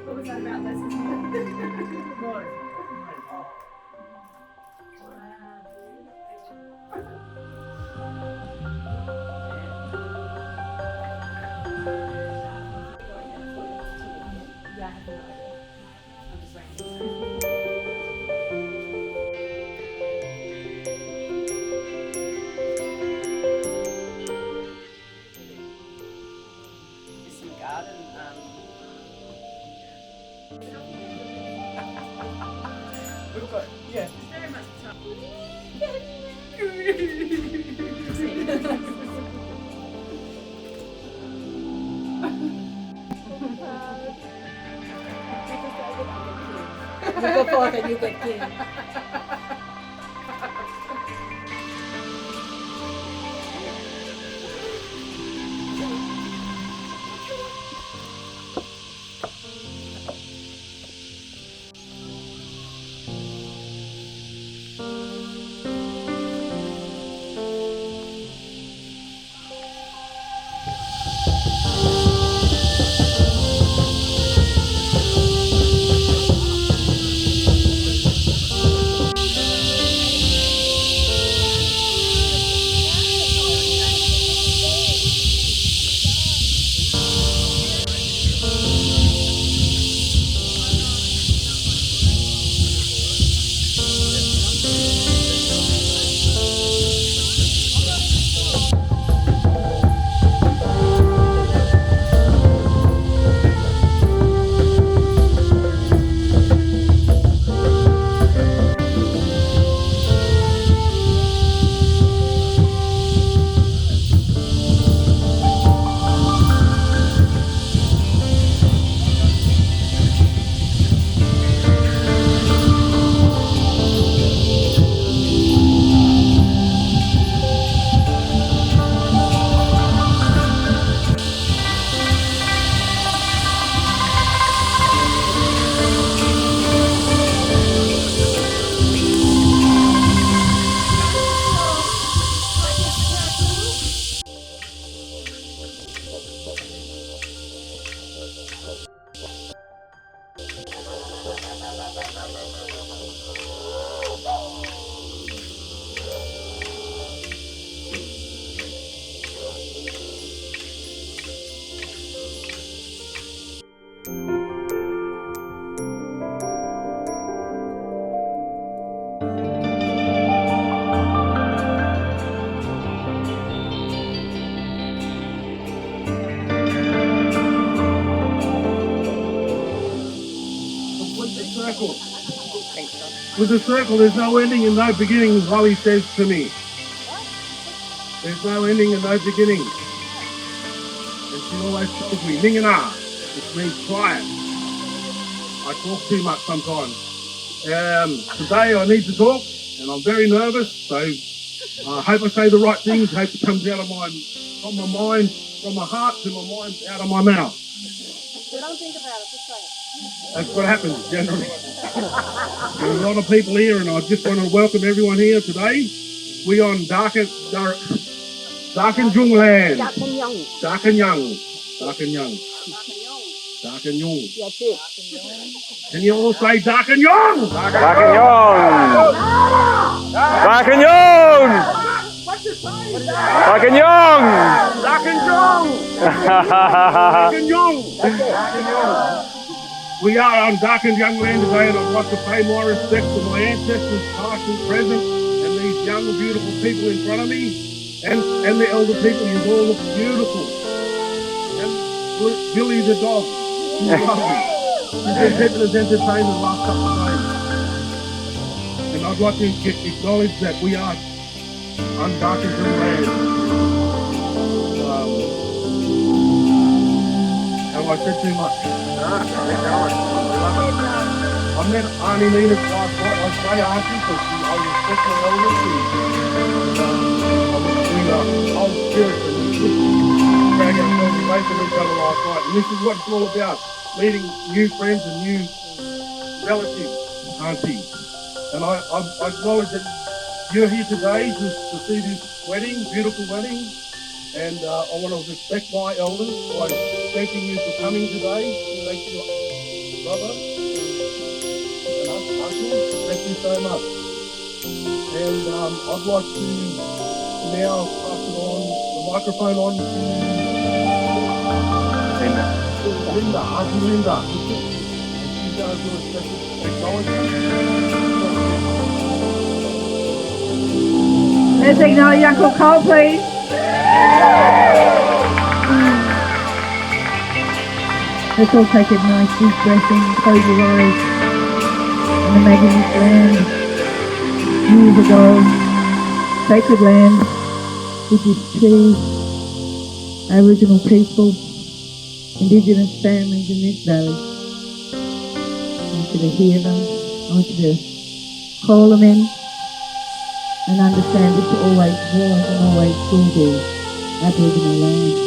What was that about lessons? Yeah, I have no idea. I'm just waiting. Some garden. We've got, yeah. It's very much the top. You go forth and you get killed. With the circle, there's no ending and no beginning, Chloe says to me. There's no ending and no beginning. And she always tells me, Ningana, which means quiet. I talk too much sometimes. Today I need to talk, and I'm very nervous, so I hope I say the right things, hope it comes out of from my mind, from my heart to my mind, out of my mouth. So don't think about it, just say it. That's what happens generally. There's a lot of people here, and I just want to welcome everyone here today. We on Darken Jungland. Darken Young. Darken Young. Darken Young. Darken Young. That's it. Can you all say Darken Young? Darken Young! Darken Young! Darken Young! Darken Young! Darken Young! We are on Darken Young land today, and I'd like to pay my respects to my ancestors, past and present, and these young, beautiful people in front of me, and and the elder people, you all look beautiful. And Billy the dog, he's lovely. He's been keeping us entertained the last couple of days. And I'd like to acknowledge that we are undarkened to the land. Have I said too much? I met Auntie Nina last night. I say Auntie because I respect my elders. I'm between old spirits and we drag ourselves away from each other last night. And this is what it's all about, meeting new friends and new relatives, Auntie. And I acknowledge that you're here today to see this wedding, beautiful wedding. And I want to respect my elders by thanking you for coming today. Thank you, brother and uncle. Thank you so much. And I'd like to now pass it on, the microphone on to Linda, Auntie Linda. And she's going to do a special acknowledgement. Let's acknowledge Uncle Cole, please. Let's all take a nice deep breath in, close your eyes. And imagine this land, years ago, sacred land, with this tree, Aboriginal people, Indigenous families in this valley. I want you to hear them, I want you to call them in, and understand this always was and always will be Aboriginal land.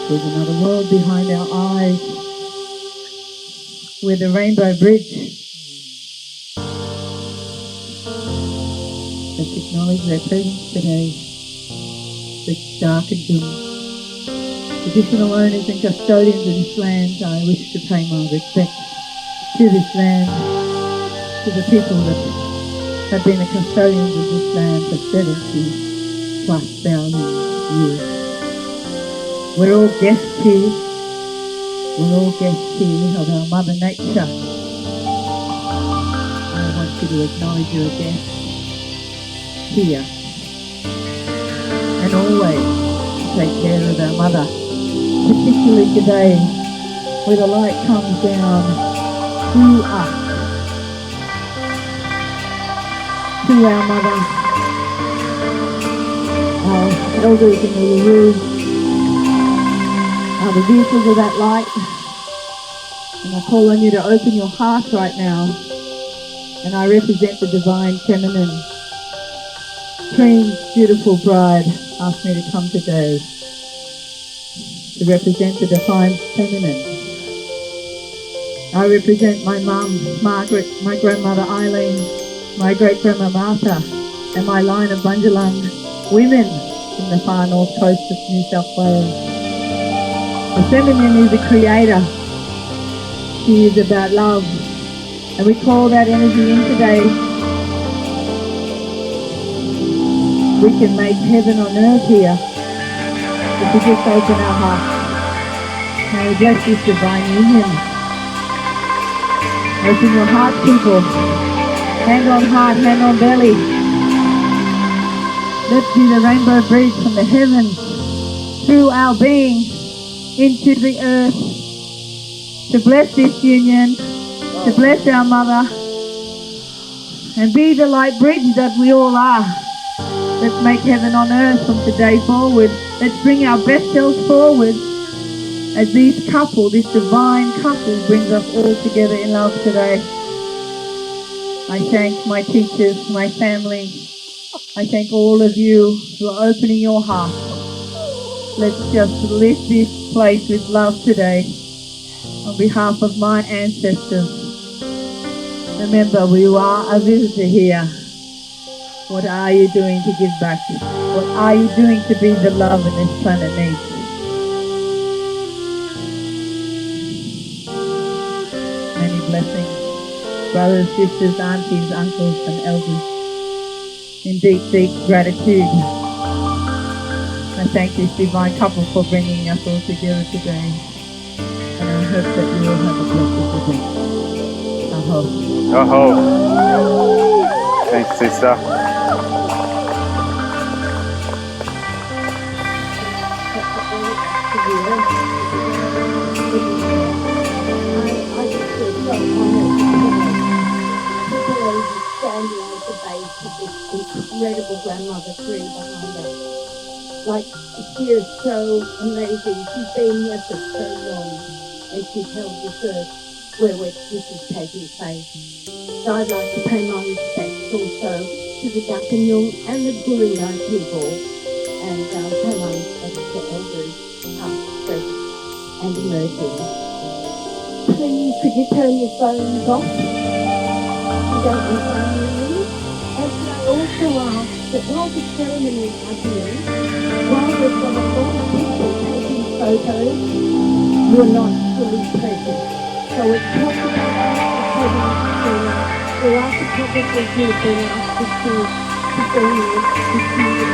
There's another world behind our eyes where the Rainbow Bridge. Let's acknowledge their presence today. Let's darken them. Traditional owners and custodians of this land, I wish to pay my respect to this land, to the people that have been the custodians of this land for 70,000+ years. We're all guests here. We're all guests here of our Mother Nature. I want you to acknowledge you're a guest here. And always take care of our Mother. Particularly today, where the light comes down through us, to our Mother, our elders in the room are the vehicles of that light. And I call on you to open your heart right now. And I represent the divine feminine. Cream's beautiful bride asked me to come today to represent the divine feminine. I represent my mum, Margaret, my grandmother, Eileen, my great-grandma, Martha, and my line of Bundjalung women from the far north coast of New South Wales. The feminine is a creator. She is about love. And we call that energy in today. We can make heaven on earth here if we just open our hearts. May we bless this divine union. Open your heart, people. Hand on heart, hand on belly. Let's be the rainbow bridge from the heavens through our being into the earth to bless this union, to bless our Mother, and be the light bridge that we all are. Let's make heaven on earth from today forward. Let's bring our best selves forward as this couple, this divine couple, brings us all together in love today. I thank my teachers, my family. I thank all of you who are opening your heart. Let's just lift this place with love today on behalf of my ancestors. Remember, we are a visitor here. What are you doing to give back? What are you doing to be the love in this planet needs? Many blessings, brothers, sisters, aunties, uncles, and elders. In deep, deep gratitude, I thank this divine couple for bringing us all together today. And I hope that you all have a blessed day. I hope. Thanks, sister. I just feel so honoured to standing at the base of this incredible grandmother tree behind us. Like, she is so amazing. She's been here for so long, and she's held this earth where this is taking place. So I'd like to pay my respects also to the Dakanyung and the Guringai people, and pay my respects to elders, past, present, and emerging. Please, could you turn your phones off? You don't want family. And can I also ask that while the ceremony is happening, while there's got a lot of people taking photos, you're not fully present. So it's possible there are photographers who have been asked to film this to see the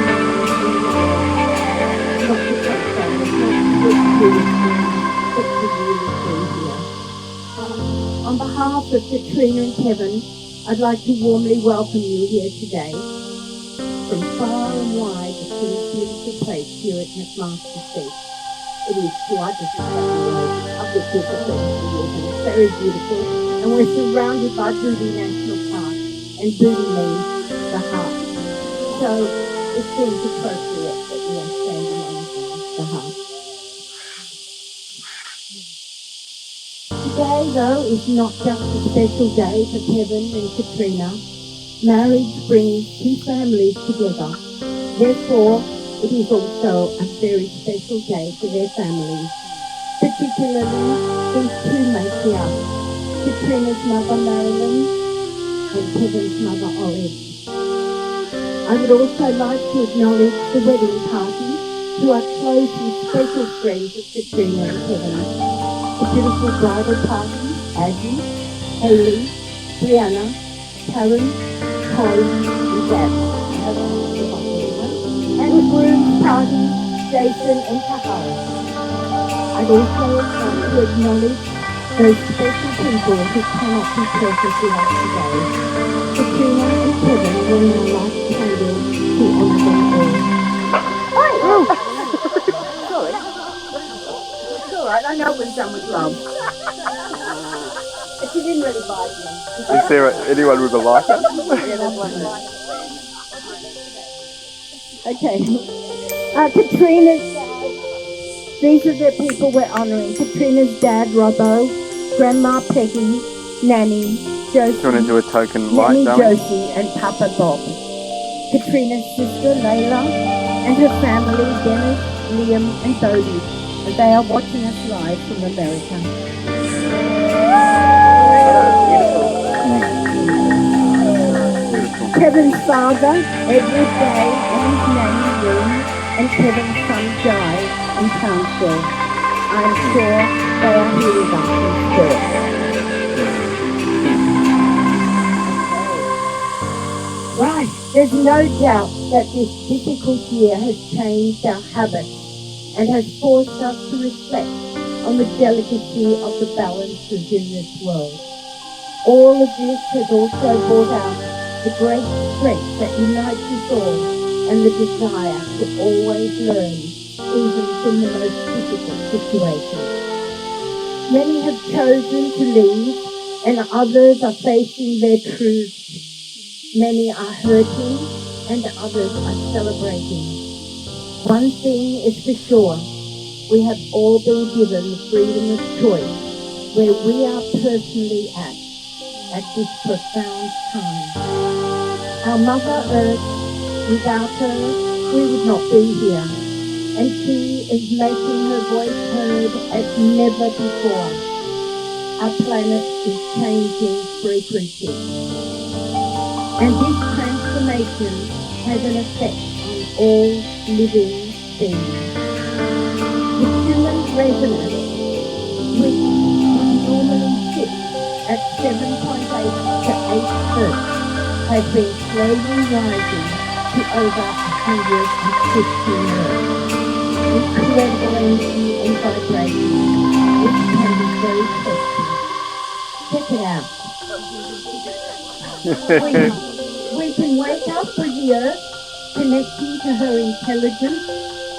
not to take photos, not to look seriously, but to really be here. On behalf of Katrina and Kevin, I'd like to warmly welcome you here today from far and wide to this beautiful place here at McMaster Street. It is quite a I've been here for 30 years and it's very beautiful, and we're surrounded by Booty National Park, and Booty means the heart. So it seems appropriate that we are standing on the heart. Today, though, is not just a special day for Kevin and Katrina. Marriage brings two families together. Therefore, it is also a very special day for their families, particularly these two matriarchs, Katrina's mother Marilyn and Kevin's mother Olive. I would also like to acknowledge the wedding party, who are close and special friends of Katrina and Kevin. The beautiful bridal party, Aggie, Hayley, Brianna, Karen, Holly, and Deb. And the groom's party, Jason and Tahara. I'd also like to acknowledge those special people who cannot be present with us today. Katrina and Kevin will now light a candle to honour them all. Oh! Sorry. It's all right. I know it was done with love. But you didn't really like me. Is there anyone with a lighter? Yeah, that one. Okay. Katrina's dad. These are the people we're honouring. Katrina's dad, Robbo, Grandma Peggy, Nanny, Josie, Do you want to do a token light, Nanny darling? Josie, and Papa Bob. Katrina's sister, Layla, and her family, Dennis, Liam, and Bodie. And they are watching us live from America. Kevin's father, Edward Day, and his nanny, Lynn, and Kevin's son, Jai, in Townsville. I'm sure they are here with us in spirit. Right, there's no doubt that this difficult year has changed our habits and has forced us to reflect on the delicacy of the balances in this world. All of this has also brought out the great strength that unites us all and the desire to always learn, even from the most difficult situations. Many have chosen to leave, and others are facing their truths. Many are hurting, and others are celebrating. One thing is for sure, we have all been given the freedom of choice where we are personally at this profound time. Our Mother Earth, without her, we would not be here. And she is making her voice heard as never before. Our planet is changing frequency. And this transformation has an effect on all living beings. The human resonance, which would normally sit at 7.8 to 8 hertz, has been slowly rising to over 150 hertz. Incredible energy and vibration, which can be very sexy. Check it out. We can wake up with the earth, connecting to her intelligence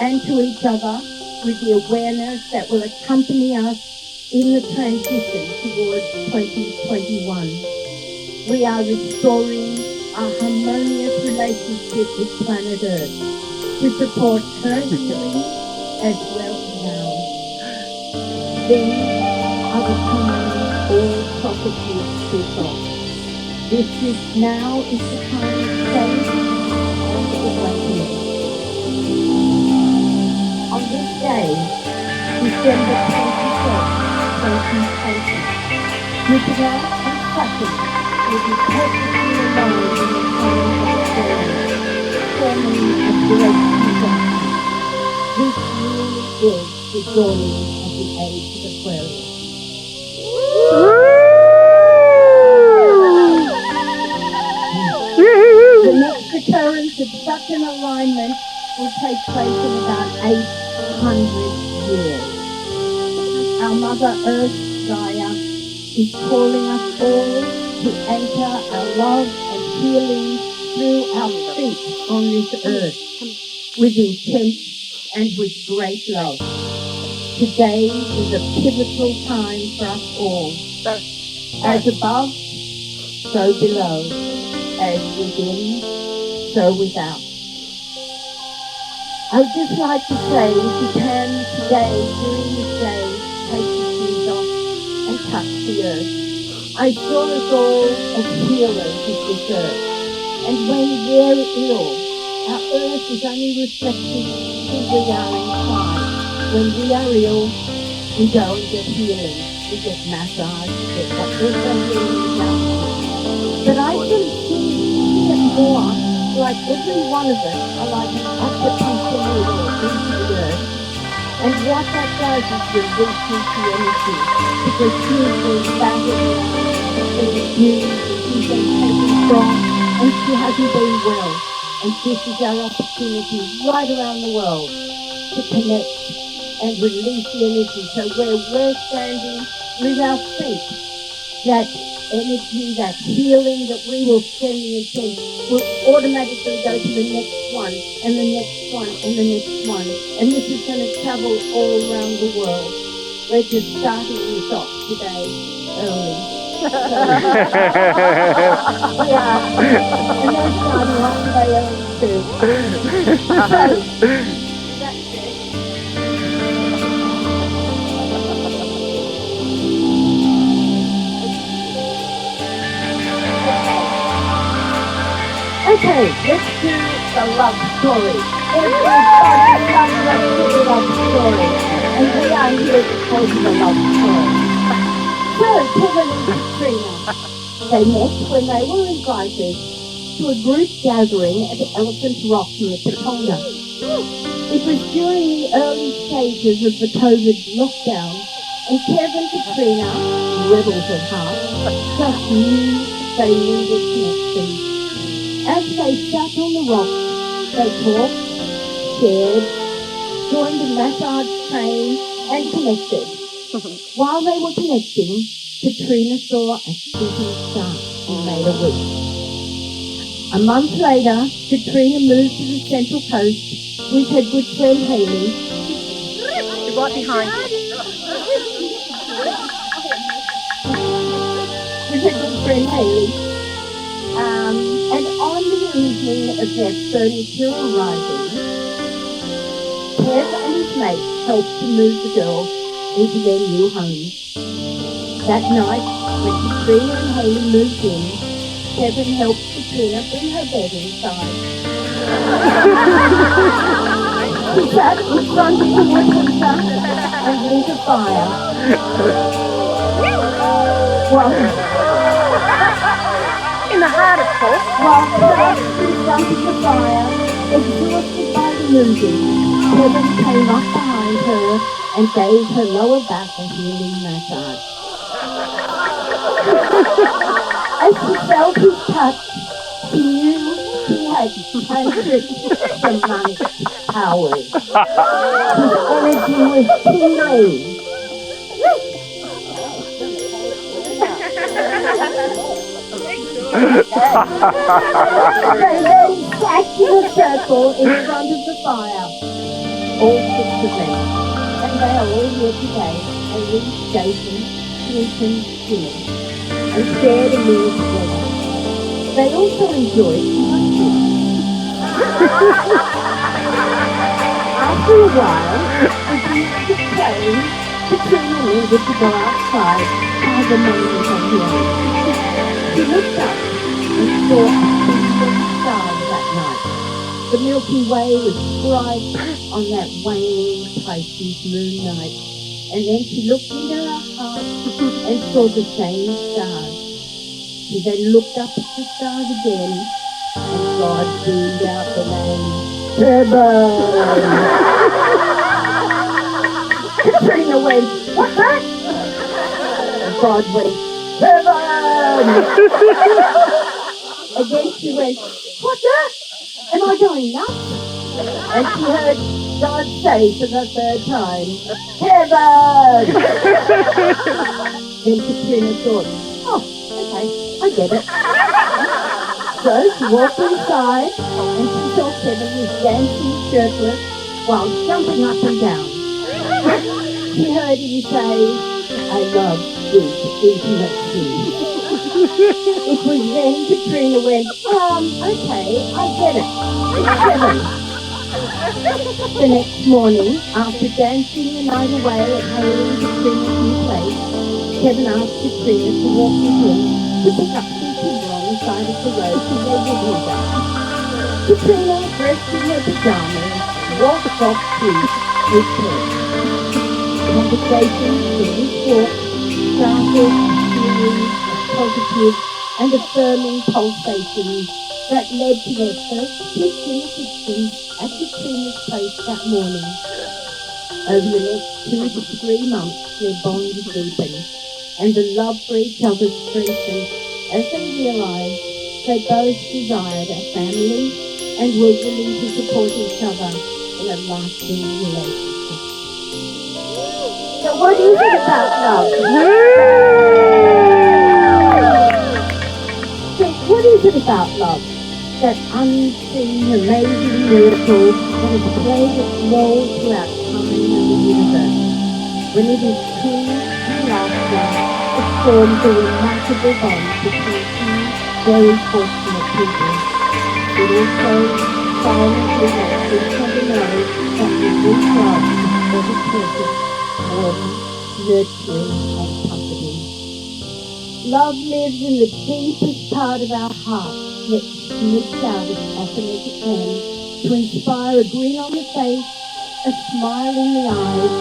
and to each other with the awareness that will accompany us in the transition towards 2021. We are restoring a harmonious relationship with planet Earth to support her healing as well as ours. Then are the times all prophecies speak of. Now is the time of change and awakening. On this day, December 21st, 2020, Jupiter and Saturn will be perfectly aligned in the sign of Aquarius, forming a great conjunction. This really is the dawning of the age of Aquarius. The next occurrence of such an alignment will take place in about 800 years. Our Mother Earth, Gaia, is calling us all to anchor our love and healing through our feet on this earth with intent and with great love. Today is a pivotal time for us all. As above, so below. As within, so without. I would just like to say, if you can today, during this day, take your shoes off and touch the earth. I saw us all as healers of this earth. And when we're ill, our earth is only reflecting who we are inside. When we are ill, we go and get healing. We get massage, we get whatever healing comes. But I can see it more like every one of us are like an acupuncture needle into the earth. And what that does is release into energy because she's been battered and abused and she's been taken from and she hasn't been well. And this is our opportunity right around the world to connect and release the energy. So where we're standing with our feet, that energy, that healing that we will send the intent will automatically go to the next one and the next one and the next one. And this is going to travel all around the world. We're just starting this off today early. We are. And they're starting off today early too. So, that's it. Okay, let's do the love story. Everybody loves a good love story. And we are here to tell you the love story. So, Kevin and Katrina, they met when they were invited to a group gathering at Elephant Rock near Katonga. It was during the early stages of the COVID lockdown, and Kev and Katrina, rebels at heart, just knew they needed connection. As they sat on the rock, they talked, shared, joined a massage train, and connected. While they were connecting, Katrina saw a shooting star and made a wish. A month later, Katrina moved to the Central Coast with her good friend Hayley. Right behind you. With her good friend Hayley. And on the evening of their furniture arriving, Kev and his mates helped to move the girls into their new home. That night, when Katrina and Hayley moved in, Kevin helped Katrina bring her bed inside. He sat in front of the wood heater and lit a fire. In the heart, of course. While crouched in front of the fire, exhausted by the moving, Kevin came up behind her and gave her lower back a healing massage. As she felt his touch, she knew he had tantric shamanic powers. His energy was tingling. They then sat in a circle in front of the fire, all 6 of them, and they are all here today, Aileen, Jason, Clinton, Jimmy, and shared a meal together. They also enjoyed smoking. After a while, as the music played, Katrina needed to go outside to have a moment on her own. She looked up and saw a single star that night. The Milky Way was bright on that waning Pisces moon night. And then she looked into her heart and saw the same stars. She then looked up at the stars again, and God beamed out the name, Heaven. Katrina went, "What's that?" And God went, "Heaven." Again she went, "What's that? Am I going nuts?" And she heard God say for the 3rd time, "Heaven." Then Katrina thought, "Oh, okay, I get it." So she walked inside and she saw Kevin was dancing shirtless while jumping up and down. She heard him say, "I love deep intimacy." It was then Katrina went, "Okay, I get it. It's Kevin." The next morning, after dancing the night away at Haley and Katrina's new place, Kevin asked Katrina to walk with him to pick up some timber on the side of the road to their woodland down. Katrina, dressed in her pajamas, walked off too with Kev. Conversations from this walk started a series of positive and affirming pulsations that led to their first kiss in the kitchen at Katrina's place that morning. Over the next 2 to 3 months, their bond deepened, and the love for each other strengthened as they realised they both desired a family and were willing to support each other in a lasting relationship. So what is it about love? So what is it about love? That unseen, amazing miracle that has played its role throughout time and the universe. When it is true and laughter, it forms a remarkable bond between two very fortunate people. It also silently lets each other know that in this love is ever present, warm, nurturing and comforting. Love lives in the deepest part of our heart, yet sneaks out as often as it can to inspire a grin on the face, a smile in the eyes,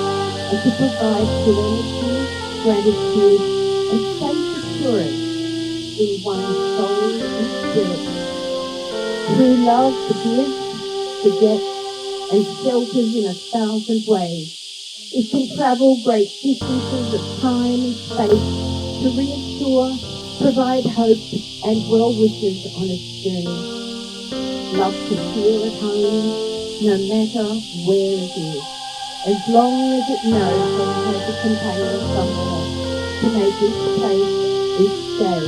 and to provide serenity, gratitude, and safe assurance in one's soul and spirit. True love forgives, forgets, and shelters in 1,000 ways. It can travel great distances of time and space to reassure, provide hope and well wishes on its journey. Love to feel at home, no matter where it is, as long as it knows that it has a companion somewhere to make each place, each day,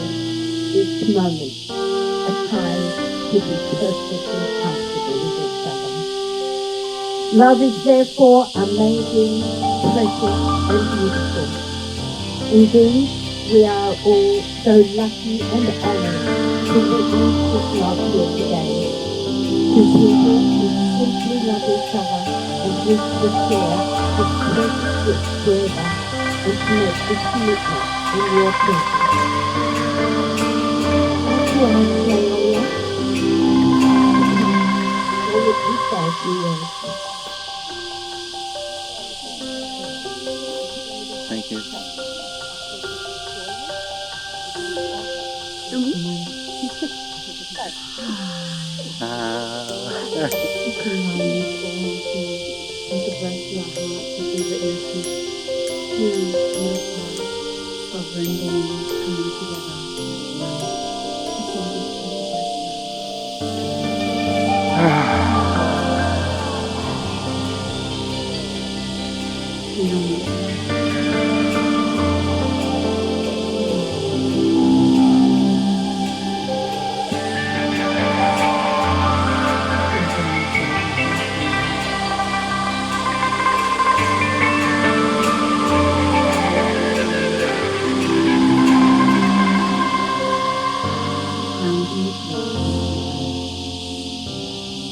each moment a time to be perfectly comfortable with each other. Love is therefore amazing, precious and beautiful. Indeed, we are all so lucky and honoured to witness this love here today. Two people who simply love each other and wish to share this precious gift forever and to make this commitment in your presence. Thank you, Australia. All of you guys, Thank you. Take a breath to your heart as we witness this two beautiful sovereign beings coming together as one. Just want to take a breath now. down deeply.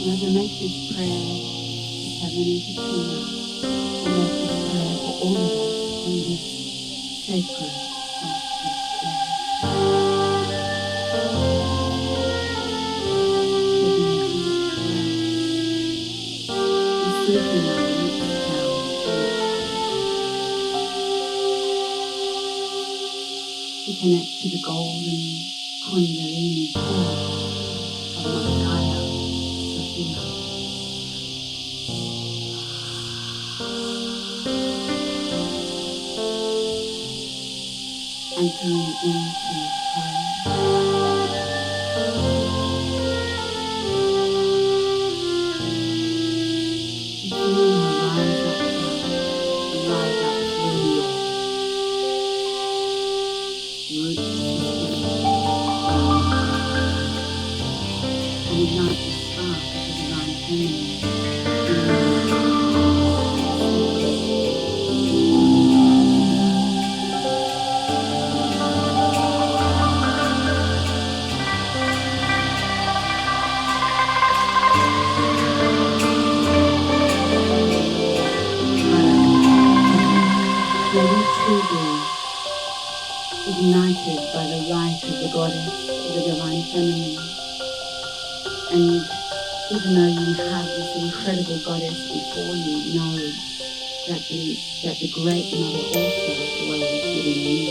And as I make this prayer to Kevin and Katrina, I make this prayer for all of us on this sacred solstice day. Taking a deep breath and slipping our lips down to connect to the golden Kundalini core of Mother Gaia, Sophia. Entering into prayer. And feeling her rise up now, and rise up through your root system, and ignite the spark of the divine feminine. May we too be ignited by the light of the goddess, of the divine feminine. And even though you have this incredible goddess before you, know that the great mother also dwells within you.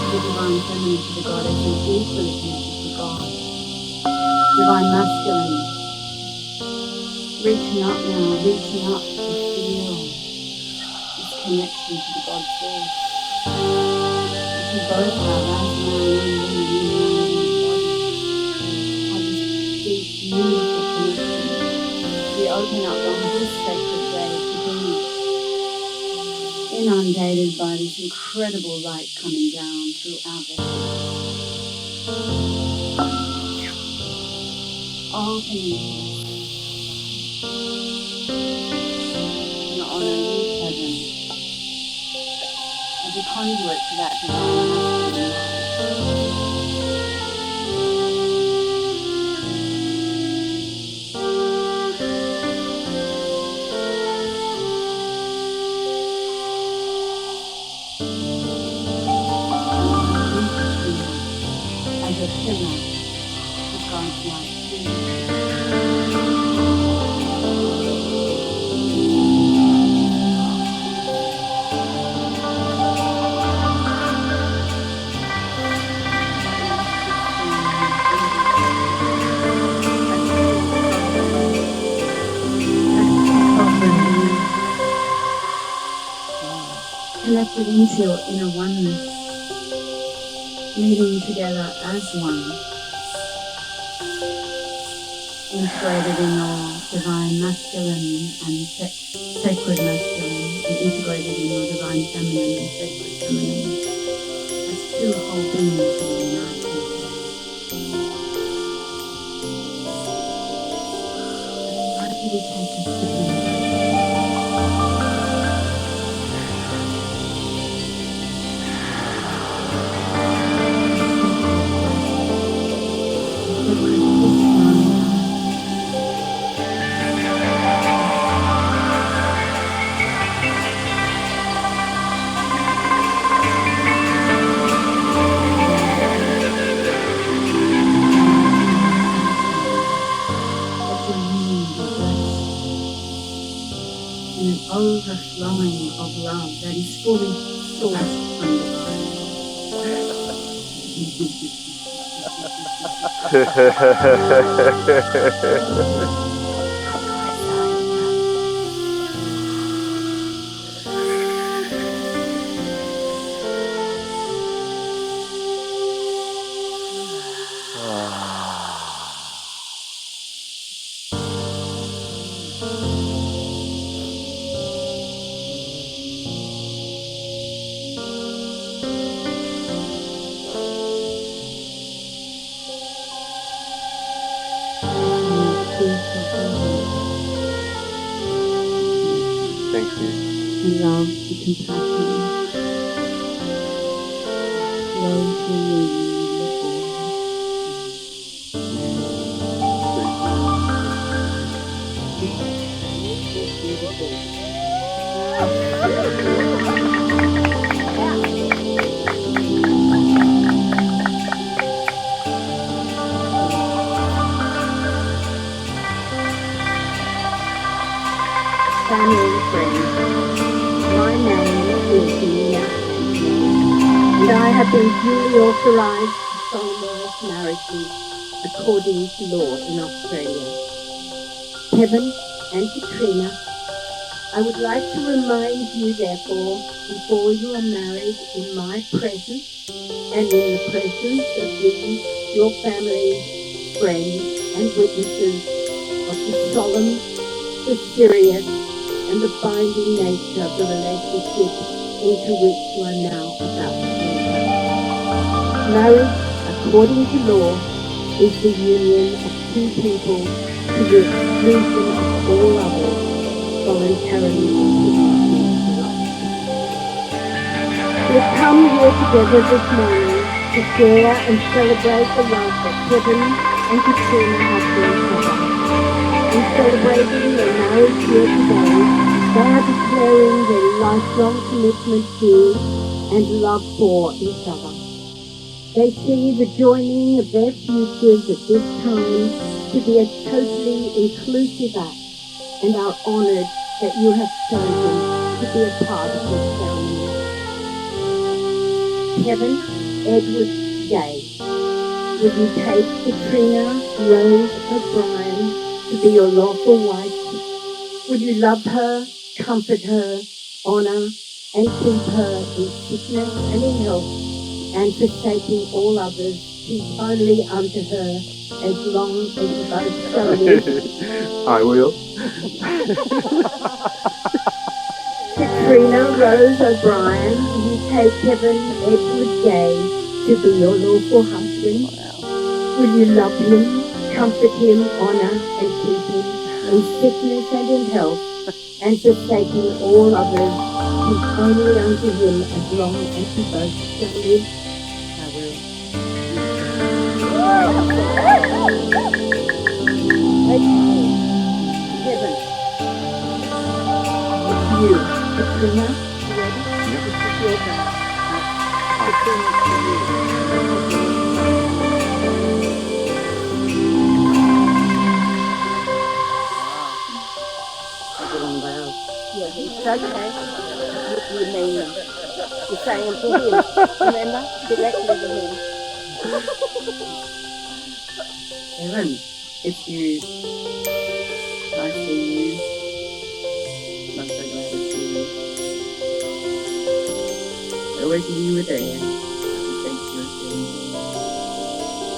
Divine feminine to the goddess and equally connected to God. Divine masculine. Reaching up now, reaching up to feel this connection to the God source. As we both have as man and woman have this deep, beautiful connection. We open up on this sacred day to be inundated by this incredible light coming down through our vessels. Opening in honor you, Kevin, as a conduit to that divine masculine light. As a pillar of God's light too. Connected into your inner oneness, meeting together as one, integrated in your divine masculine and sacred masculine, and integrated in your divine feminine and sacred feminine, as two whole beings that are united today. I invite you to take a sitting overflowing of love that is fully sourced from the and love and compassion flow through your union aura. Family and friends, my name is Nina Anthony, and I have been duly authorised to solemnise marriages according to law in Australia. Kevin and Katrina, I would like to remind you, therefore, before you are married, in my presence and in the presence of these, your families, friends, and witnesses, of the solemn, the serious, and the binding nature of the relationship into which you are now about to enter. Marriage, according to law, is the union of two people to the exclusion of all others, voluntarily introducing to life. We have come here together this morning to share and celebrate the love that Kevin and Katrina have for each other. In celebrating their marriage here today, they are declaring their lifelong commitment to and love for each other. They see the joining of their futures at this time to be a totally inclusive act and are honoured that you have chosen to be a part of this ceremony. Kevin Edward Gay, would you take Katrina Rose O'Brien to be your lawful wife? Would you love her, comfort her, honour and keep her in sickness and in health, and forsaking all others, keep only unto her as long as you both shall live? I will. Katrina Rose O'Brien, will you take Kevin Edward Gay to be your lawful husband? Will you love him, comfort him, honour and keep him in sickness and in health, and forsaking all others, keep only unto him as long as you both shall live? I will. Kevin. You, Katrina, ready? Yep. This is your turn. Katrina, to you. I get on loud. Yeah, it's okay. You mean them. You're saying to him. Remember? Directly to him. Kevin, it's you. I see you. I'm so glad to see you. I always knew you were there. I could sense you were there.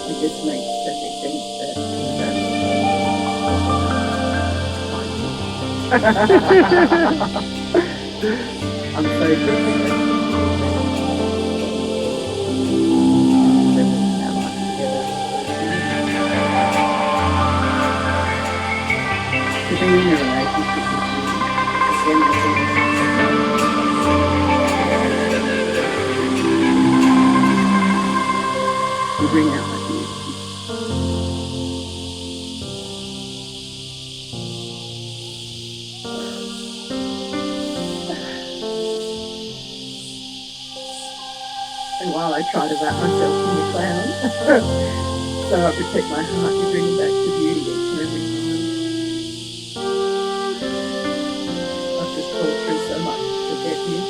It just makes perfect sense that I'm so grateful. To be in a relationship with you is one of the things you bring out my beauty. And while I try to wrap myself in the cloud, so I protect my heart, you bring back the beauty each and every time. I've just pulled through so much to get you.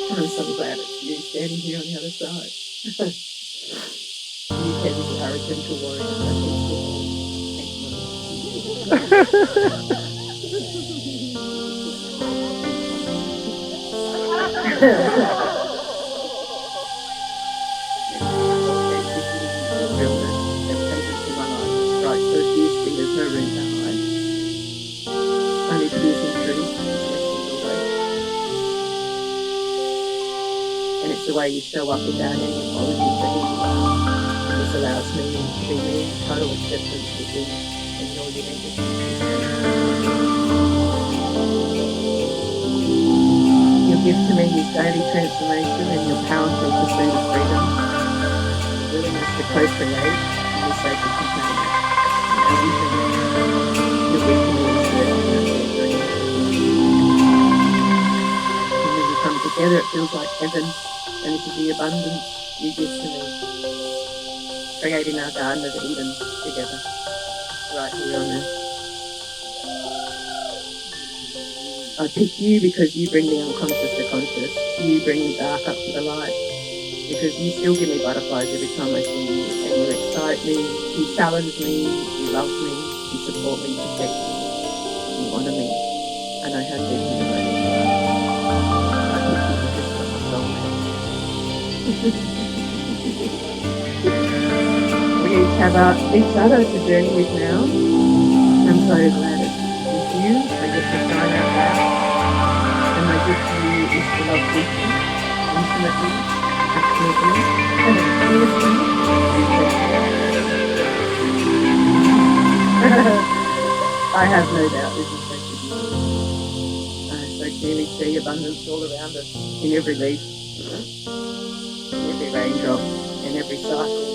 And I'm so glad it's you standing here on the other side. You can be our gentle warrior. Right, so if you see there's no room to hide. Only piercing truth, and it's the way you show up without any apology for who you are. This allows me to be me in total acceptance with you and your uniqueness. gift to me is daily transformation and your powerful pursuit of freedom, willingness to co-create in this sacred container. Our vision, your wisdom and inspiration in our shared dreams. And when we come together, it feels like heaven, and this is the abundance you give to me, creating our Garden of Eden together, right here on earth. I pick you because you bring the unconscious to conscious. You bring the dark up to the light. Because you still give me butterflies every time I see you. And you excite me, you challenge me, you love me, you support me, protect me, you honour me. I know how deeply devoted you are. I pick you because you're my soulmate. We each have each other to journey with now. I'm so glad it's with you. I get to shine out loud. And my gift to you is to love deeply, intimately, passionately, and fiercely, and passionately. I have no doubt this is meant to be. I so clearly see abundance all around us, in every leaf, in every raindrop, in every cycle,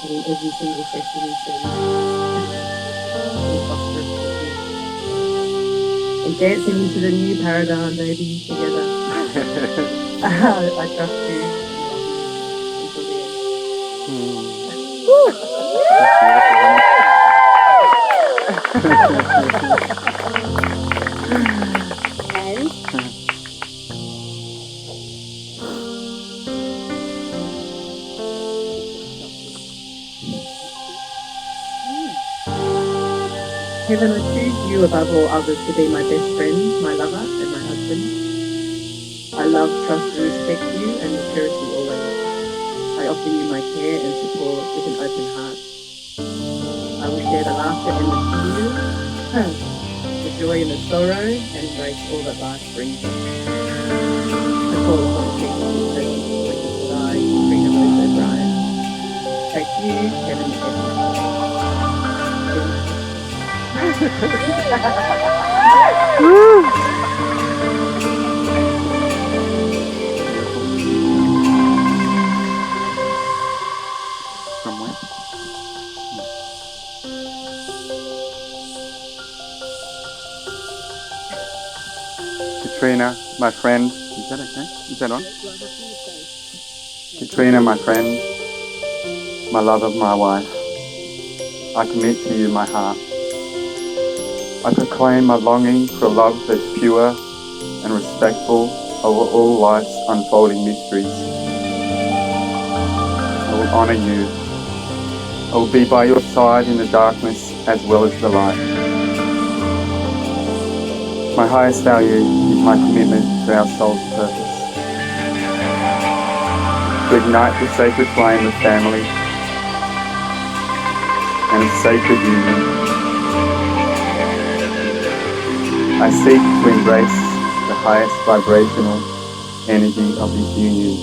and in every single sesame seed. And dancing into the new paradigm, baby, together. I trust you. Until the end. Heaven, I choose you above all others to be my best friend, my lover, and my husband. I love, trust, and respect you and will cherish you always. I offer you my care and support with an open heart. I will share the laughter and the tears, the joy and the sorrow, and embrace all that life brings us. I call upon the people who present like the sky, Katrina Rose O'Brien. Take you, Kevin From where? Katrina, my friend. Is that okay? Is that on? Katrina, my friend, my love of my wife. I commit to you my heart. I proclaim my longing for a love that's pure and respectful of all life's unfolding mysteries. I will honour you. I will be by your side in the darkness as well as the light. My highest value is my commitment to our soul's purpose. To ignite the sacred flame of family and of sacred union. I seek to embrace the highest vibrational energy of this union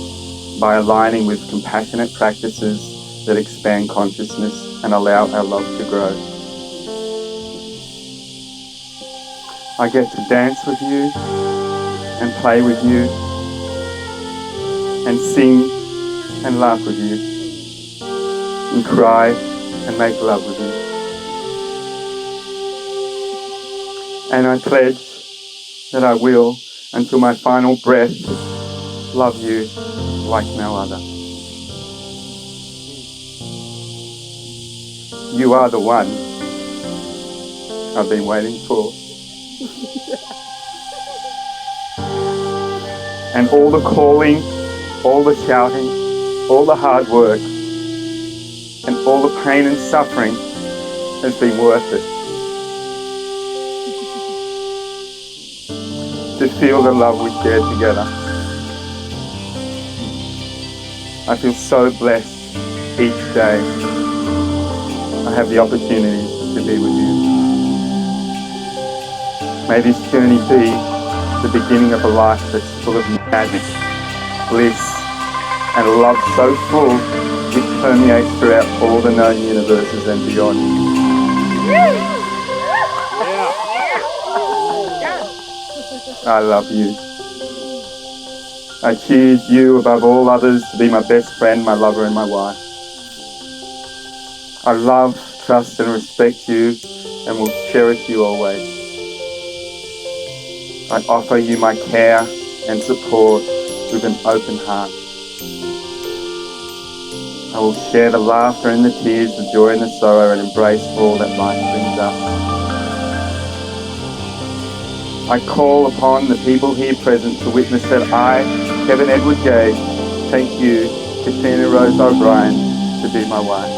by aligning with compassionate practices that expand consciousness and allow our love to grow. I get to dance with you and play with you and sing and laugh with you and cry and make love with you. And I pledge that I will, until my final breath, love you like no other. You are the one I've been waiting for. And all the calling, all the shouting, all the hard work, and all the pain and suffering has been worth it. To feel the love we share together. I feel so blessed each day I have the opportunity to be with you. May this journey be the beginning of a life that's full of magic, bliss, and a love so full it permeates throughout all the known universes and beyond. I love you. I choose you above all others to be my best friend, my lover, and my wife. I love, trust, and respect you and will cherish you always. I offer you my care and support with an open heart. I will share the laughter and the tears, the joy and the sorrow, and embrace all that life brings us. I call upon the people here present to witness that I, Kevin Edward Gay, take you, Katrina Rose O'Brien, to be my wife.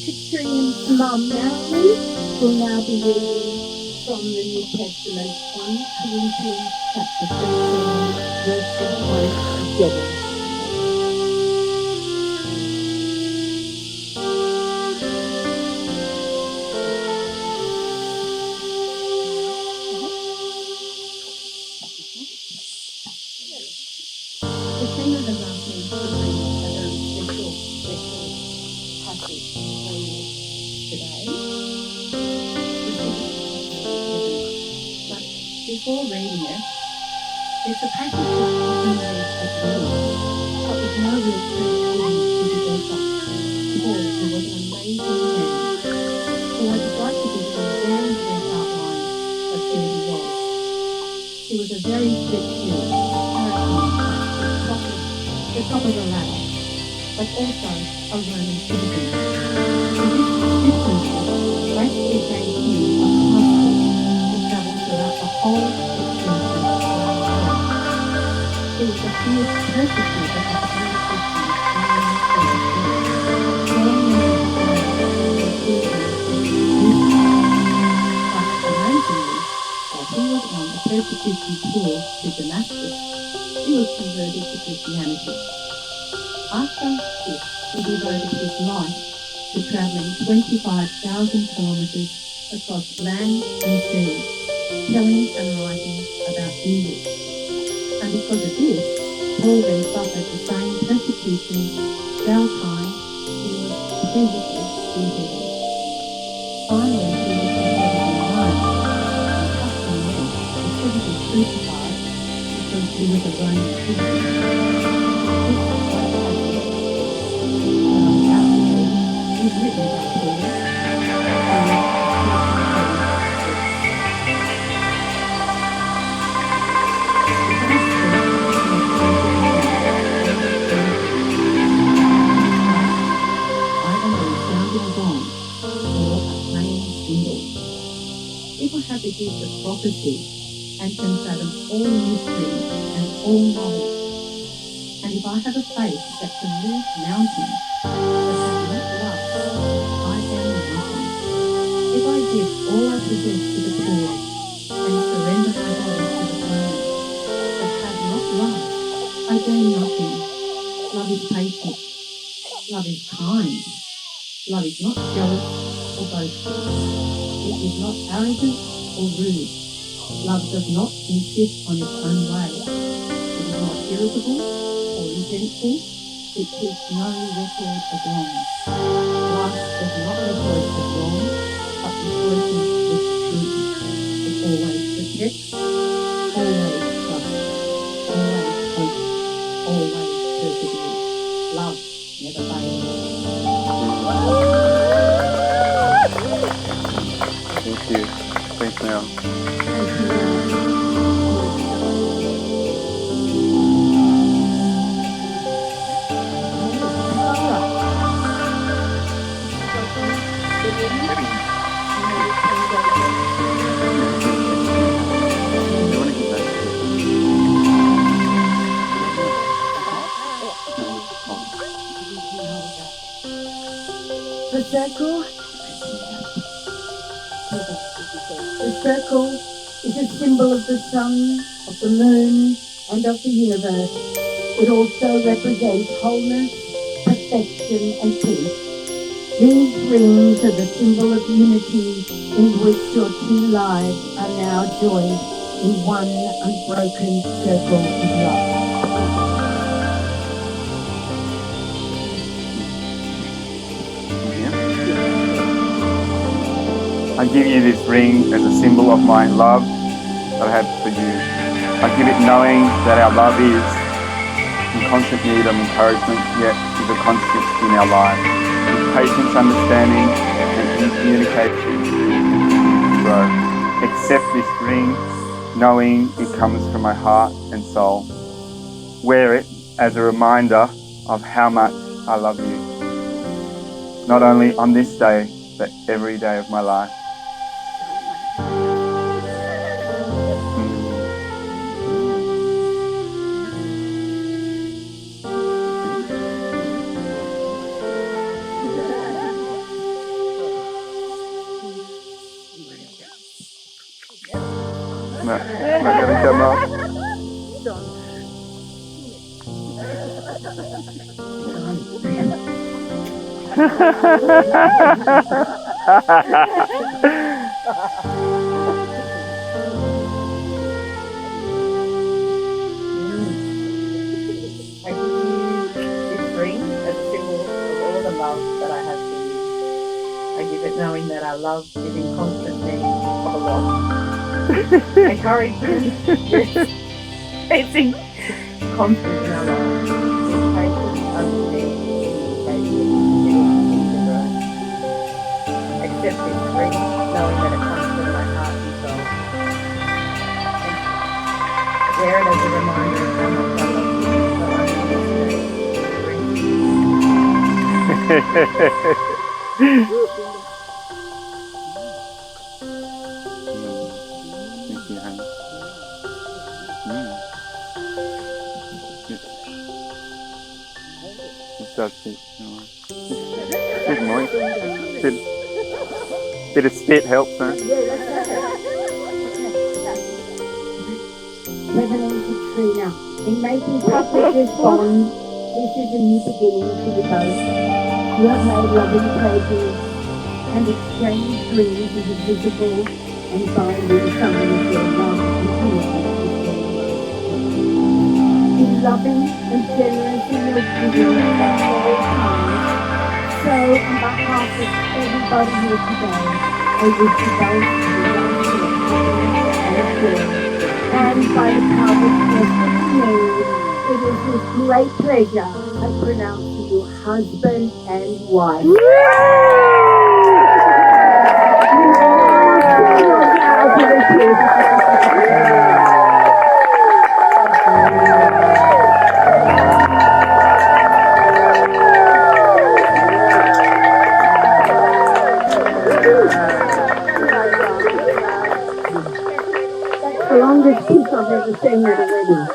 Katrina's mum, Marilyn, will now be reading from the New Testament, 1 Corinthians chapter 13, verses 1 to 7. Katrina has asked me to read a very special passage for you today. But before reading it, it's a passage that often read at will, but with no real credibility to the author. Paul, who was an amazing man. So I would like to give you a very brief outline of who he was. He was a very virtuous, character, the top of the ladder, but also a Roman citizen. And this citizenship basically gave him a passport to travel throughout the whole extension of the world. He was a fierce persecutor of the early Christians during the amazingly, while he was on a persecution tour to Damascus, he was converted to Christianity. After this, he devoted his life to travelling 25,000 kilometres across land and sea, telling and writing about Jesus. And because of this, Paul then suffered the same persecution, fell time, he was physically beheaded. Finally, he was beheaded in Rome, and custom meant he couldn't be crucified because he was a Roman citizen. Is written by Paul People have the gift of prophecy and can fathom all mysteries and all knowledge. And if I have a faith that can move mountains, but have not love, I am nothing. If I give all I possess to the poor and surrender my body to the flames, but have not love, I gain nothing. Love is patient. Love is kind. Love is not jealous or boastful. It is not arrogant or rude. Love does not insist on its own way. It is not irritable or resentful. It keeps no record of wrong. Love does not rejoice with wrong, but rejoices with truth. It always protects, always trusts, always hopes, always perseveres. Love never fails. Thank you. Thanks, Mel. The circle is a symbol of the sun, of the moon, and of the universe. It also represents wholeness, perfection, and peace. These rings are the symbol of unity in which your two lives are now joined in one unbroken circle of love. I give you this ring as a symbol of my love that I have for you. I give it knowing that our love is in constant need of encouragement, yet is a constant in our lives. With patience, understanding, and communication to grow. Accept this ring, knowing it comes from my heart and soul. Wear it as a reminder of how much I love you. Not only on this day, but every day of my life. Not gonna come up. I give you this ring as a symbol of all the love that I have for you. I give it knowing that our love is in constant need of a lot. Encouragement, yes, it's in constant in our lives. With patience, understanding, communication, and to grow. Accept this ring, knowing that it comes from my heart and soul. Wear it as a reminder of how much I love you. Not only Thank you, honey. It does fit. Bit moist. Bit of spit helps, huh? Kev Katrina, in making public this bond, this is a new beginning for you both. You have made loving pledges and exchanged rings as a visible and binding sign of your love and commitment to share the world. Be loving and generous in your giving at all times. So, on behalf of everybody here today, I wish you both a life of happiness and joy. And by the power of destiny made, it is with great pleasure I pronounce you husband and wife. That's the longest kiss I've ever seen at a wedding.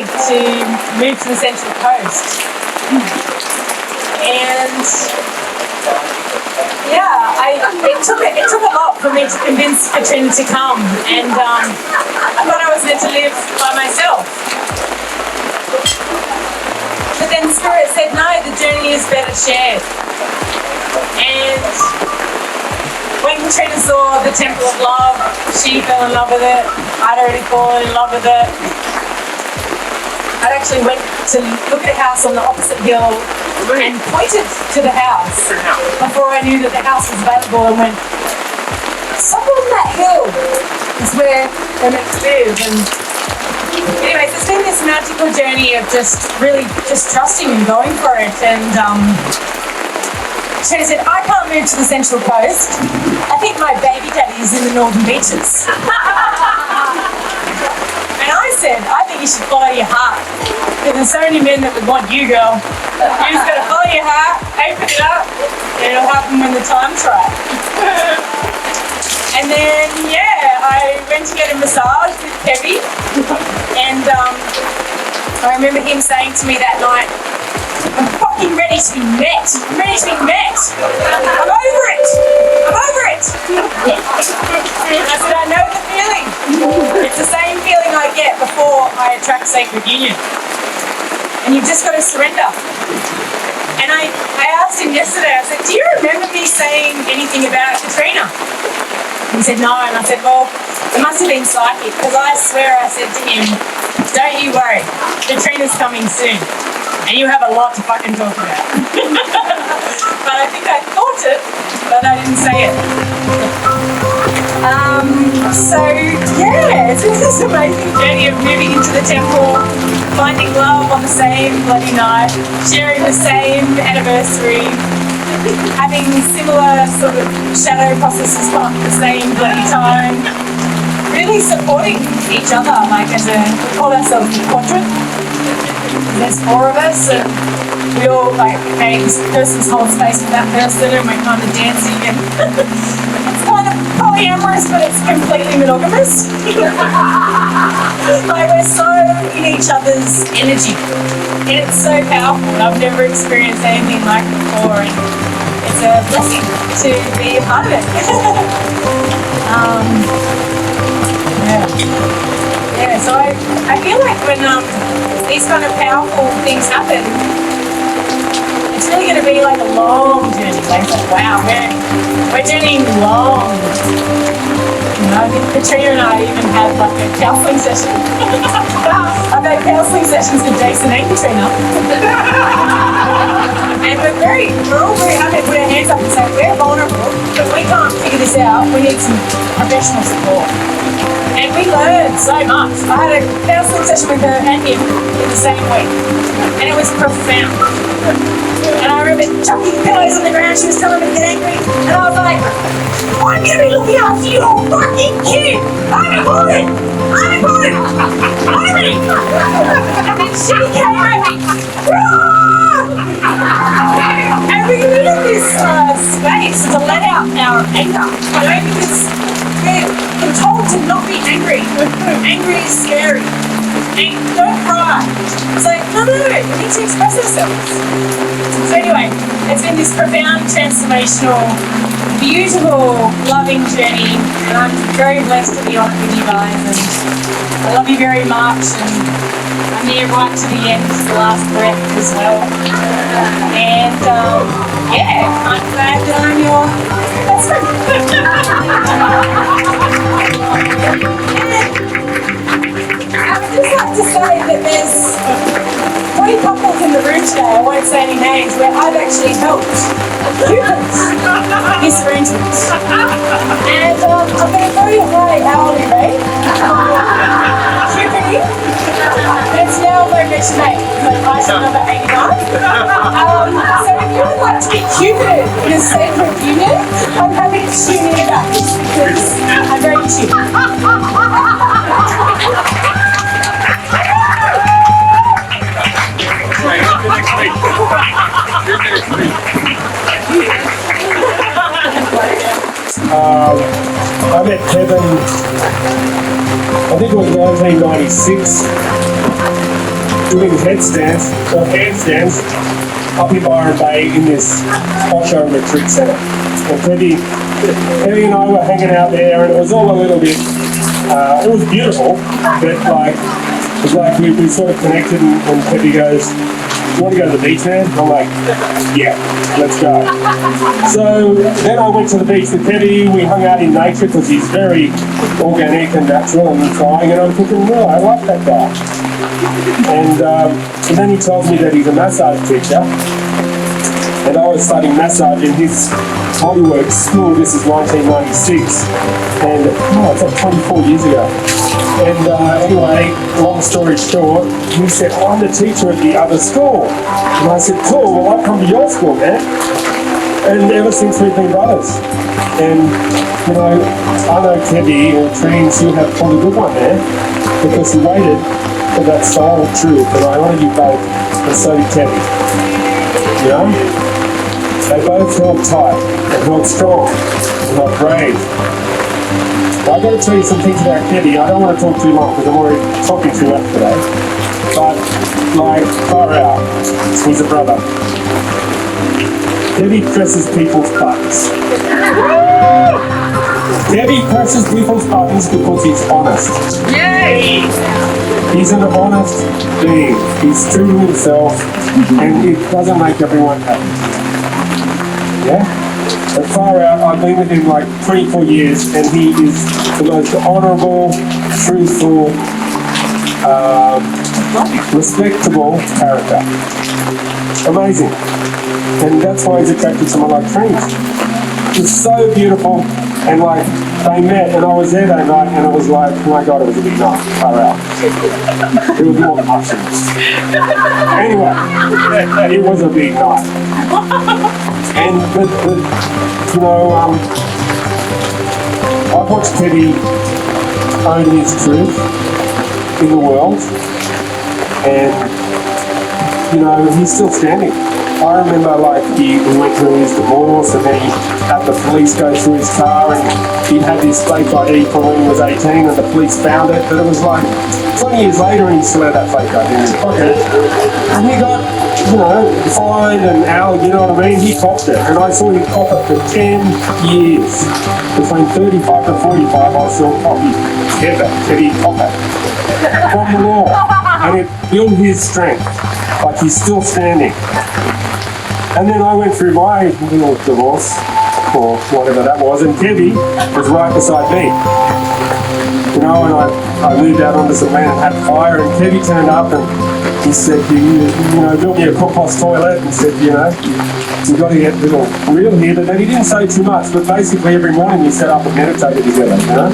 think, to move to the Central Coast. And yeah, it took a lot for me to convince Katrina to come, and I thought I was meant to live by myself. But then Spirit said, no, the journey is better shared. And when Katrina saw the Temple of Love, she fell in love with it. I'd already fallen in love with it. I actually went to look at a house on the opposite hill and pointed to the house before I knew that the house was available, and went, somewhere on that hill is where they're meant to live. And anyways, it's been this magical journey of just really just trusting and going for it. And she said, I can't move to the Central Coast. I think my baby daddy is in the Northern Beaches. And I said, I think you should follow your heart. Because there's so many men that would want you, girl. You just gotta follow your heart, open it up, and it'll happen when the time's right. And then, yeah, I went to get a massage with Kevy. And I remember him saying to me that night, I'm fucking ready to be met. I'm ready to be met. I'm over it. I'm over it. And I said, I know the feeling. It's the same feeling I get before I attract sacred union. And you've just got to surrender. And I asked him yesterday, I said, do you remember me saying anything about Katrina? He said, no. And I said, well, it must have been psychic, because I swear I said to him, don't you worry, Katrina's coming soon. And you have a lot to fucking talk about. But I think I thought it, but I didn't say it. So yeah, it's been this amazing journey of moving into the temple, finding love on the same bloody night, sharing the same anniversary, having similar sort of shadow processes come up at the same bloody time, really supporting each other, like we call ourselves the quadrant. There's 4 of us, and we all like, okay, this person's whole space for that person, and we're kind of dancing, and it's kind of polyamorous, but it's completely monogamous. Like, we're so in each other's energy, and it's so powerful. I've never experienced anything like it before, and it's a blessing to be a part of it. Yeah, so I feel like when these kind of powerful things happen, it's really going to be like a long journey. Like, wow, we're journeying long. You know, I think Katrina and I even had like a counselling session. I've had counselling sessions with Jason and Katrina. And we're all very happy to put our hands up and say, we're vulnerable, but we can't figure this out. We need some professional support. And we learned so much. I had a counselling session with her and him in the same week, and it was profound. And I remember chucking pillows on the ground. She was telling me to get angry, and I was like, I'm going to be looking after your fucking kid. I'm important. I'm important. I'm ready. And then she came at me. And we needed this space to let out our anger, you know, because we're told to not be angry. Angry is scary. And don't cry. It's like, no, we need to express ourselves. So anyway, it's been this profound, transformational, beautiful, loving journey, and I'm very blessed to be on it with you guys, and I love you very much, and I'm here right to the end, to the last breath as well. And yeah, I'm glad that I'm your best friend. I would just like to say that there's 20 couples in the room today, I won't say any names, where I've actually helped Cupid this arrangement. And I'm going to throw you a high hourly rate. Cupid, and it's now low mission mate, so item number 89. So if you would like to be Cupid in a sacred union, I'm happy to tune in about this, because I'm very tuned. I met Kevin, I think it was 1996, doing headstands or handstands up in Byron Bay in this Osho retreat centre. And Teddy and I were hanging out there, and it was all a little bit, it was beautiful, but like, it was like we sort of connected, and Teddy goes, "You want to go to the beach, man?" I'm like, "Yeah, let's go." So then I went to the beach with Teddy. We hung out in nature because he's very organic and natural and trying, and I'm thinking, well, I like that guy. And then he tells me that he's a massage teacher, and I was studying massage in his bodywork school. This is 1996, and it's like 24 years ago. And anyway, long story short, he said, "I'm the teacher at the other school." And I said, "Cool, well, I'll come to your school, man." And ever since we've been brothers. And, you know, I know Teddy or Trains, you have quite a good one there, because he waited for that soul truth, and I honour you both, and so did Teddy. You know? They both held tight, and held strong, and are brave. I've got to tell you some things about Teddy. I don't want to talk too long because I'm already talking too much today. But, like, far out, he's a brother. Teddy presses people's buttons. Teddy presses people's buttons because he's honest. Yay! He's an honest being. He's true to himself, and it doesn't make everyone happy. Yeah? But far out, I've been with him like 24 years, and he is the most honourable, truthful, respectable character. Amazing. And that's why he's attracted to someone like Trains. It's so beautiful, and like, they met, and I was there that night, and it was like, oh my God, it was a big night, far out. It was more mushrooms. Anyway, it was a big night. And, but you know, I've watched Teddy own his truth in the world, and, you know, he's still standing. I remember, like, he went through his divorce, and then he had the police go through his car, and he had this fake ID from when he was 18, and the police found it, but it was like 20 years later, and he still had that fake ID in his pocket. And he got, you know, fined and out, you know what I mean? He copped it, and I saw him cop it for 10 years. Between 35 to 45, I saw Teddy cop it from the law, and it built his strength. Like, he's still standing. And then I went through my little divorce, or whatever that was, and Teddy was right beside me. You know, and I moved out onto some land and had fire, and Teddy turned up and he said, you know, built me a compost toilet, and said, you know, you've got to get a little real here. But then he didn't say too much, but basically every morning we sat up and meditated together, you know?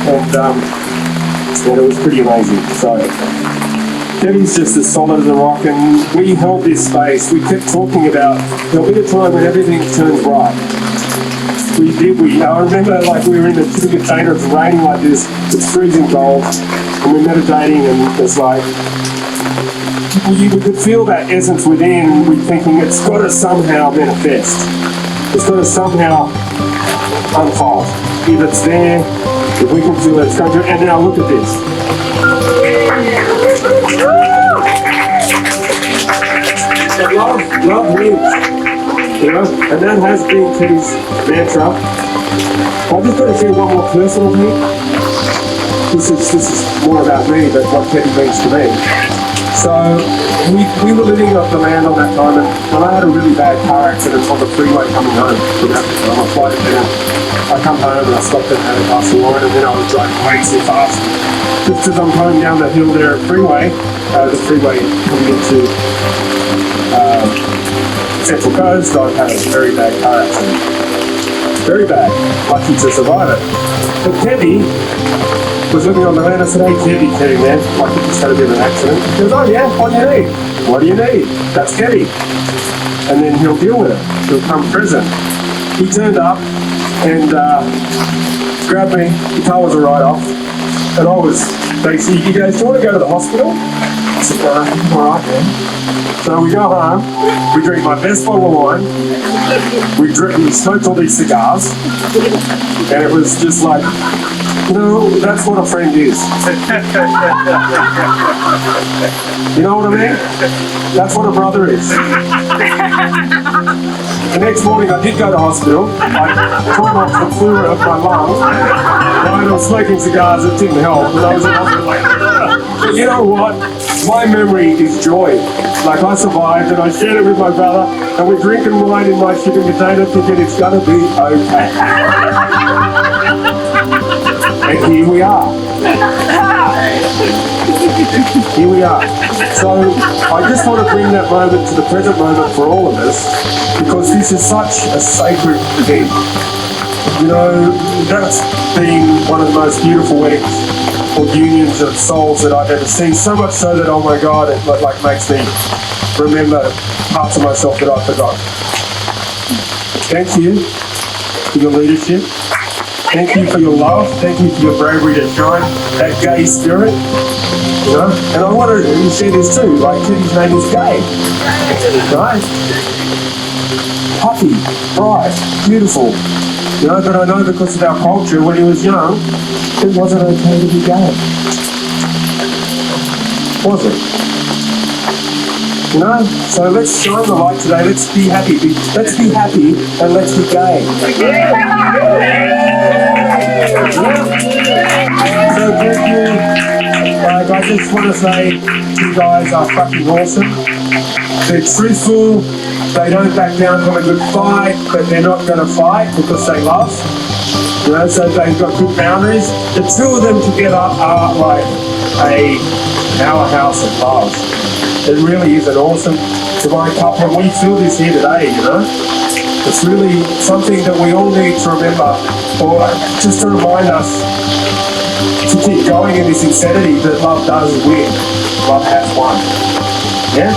And it was pretty amazing. So Teddy's just as solid as a rock, and we held this space. We kept talking about there'll be a time when everything turns right. I remember, like, we were in a chicken container, it's raining like this, it's freezing cold, and we're meditating, and it's like, we could feel that essence within. We're thinking it's got to somehow manifest. It's got to somehow unfold. If it's there, if we can feel it, it's going to. And now look at this. Love wins, you know, and that has been Teddy's mantra. I've just got to share one more personal thing. This is more about me than what Teddy means to me. So we were living off the land on that time, and I had a really bad car accident on the freeway coming home. You know, on my flight down. I come home and I stopped and had a glass of wine, and then I was driving way too fast. Just as I'm coming down the hill there at the freeway coming into Central Coast, I had a very bad car accident. Very bad. Lucky to survive it. But Teddy was living on the land. I said, "Hey, Teddy, man, like, you just had a bit of an accident." He goes, "Oh yeah, what do you need?" "What do you need?" That's Teddy. And then he'll deal with it. He'll come present. He turned up and grabbed me. The car was a write-off. And I was basically, he goes, "Do you want to go to the hospital?" All right then. So we go home, we drink my best bottle of wine, we smoked all these cigars, and it was just like, you know, that's what a friend is. You know what I mean? That's what a brother is. The next morning I did go to hospital. I tore off the fluid of my lungs. I was smoking cigars, it didn't help, but I was in hospital like, but you know what? My memory is joy. Like, I survived and I shared it with my brother, and we're drinking wine in my chicken potato thinking it's gonna be okay. And here we are. Here we are. So I just want to bring that moment to the present moment for all of us, because this is such a sacred event. You know, that's been one of the most beautiful weddings or unions of souls that I've ever seen. So much so that, oh my God, it like makes me remember parts of myself that I forgot. Thank you for your leadership. Thank you for your love. Thank you for your bravery to shine that gay spirit. You know? And I want to share this too. Like, Teddy's name is Gay. Right? Happy, bright, beautiful. You know, but I know because of our culture, when he was young, it wasn't okay to be gay. Was it? You know? So let's shine the light today. Let's be happy. Let's be happy and let's be gay. So thank you. Like, I just want to say you guys are fucking awesome. They're truthful. They don't back down from a good fight, but they're not going to fight because they love. You know, so they've got good boundaries. The two of them together are like a powerhouse of love. It really is an awesome divine couple, and we feel this here today, you know. It's really something that we all need to remember, or just to remind us to keep going in this insanity that love does win. Love has won. Yeah?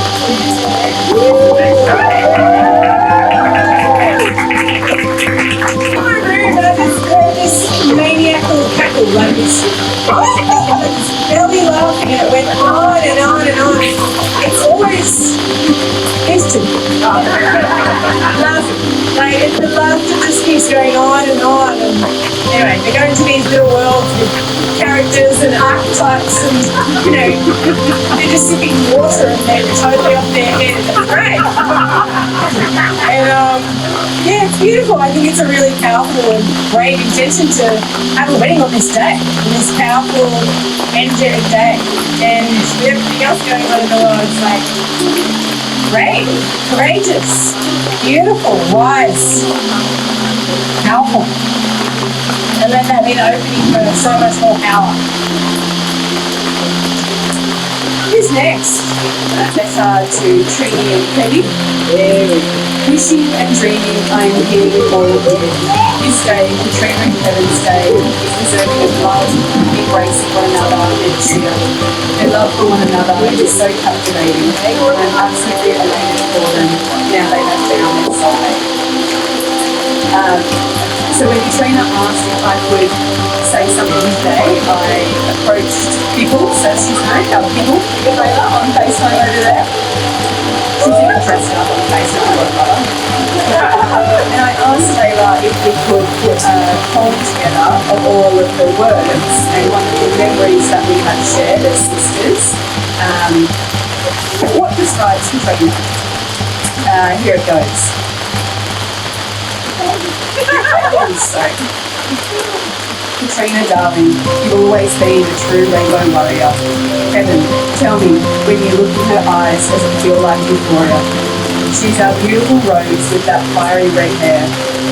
Maniacal cackle, like this belly laughing, and it went on and on and on. It's always instant. Like, the laughter just keeps going on and on. And anyway, they go into these little worlds with characters and archetypes, and you know, they're just sipping water and they're totally off their head. It's great. And yeah, it's beautiful. I think it's a really powerful and brave intention to have a wedding on this day, on this powerful, energetic day. And with everything else going on in the world, it's like brave, courageous, beautiful, wise, powerful. And let that be the opening for so much more power. Who's next? Let's to Trini and Kevi. Wishing and dreaming I am here with all of you. This day, Katrina and Kevin's day, is deserving of love, embracing one another, and cheering. Their love for one another is so captivating. I'm absolutely elated for them. Now they have found their soulmate. So when Katrina asked if I could say something today, I approached Pickle, so she's known, our Pickle Layla on FaceTime over there. She's even dressed up on FaceTime with her. And I asked Layla if we could put a poem together of all of the words and one of the memories that we have shared as sisters. What describes Katrina? Here it goes. So, Katrina, darling, you've always been a true rainbow warrior. Kevin, tell me, when you look in her eyes, does it feel like euphoria? She's our beautiful rose with that fiery red hair,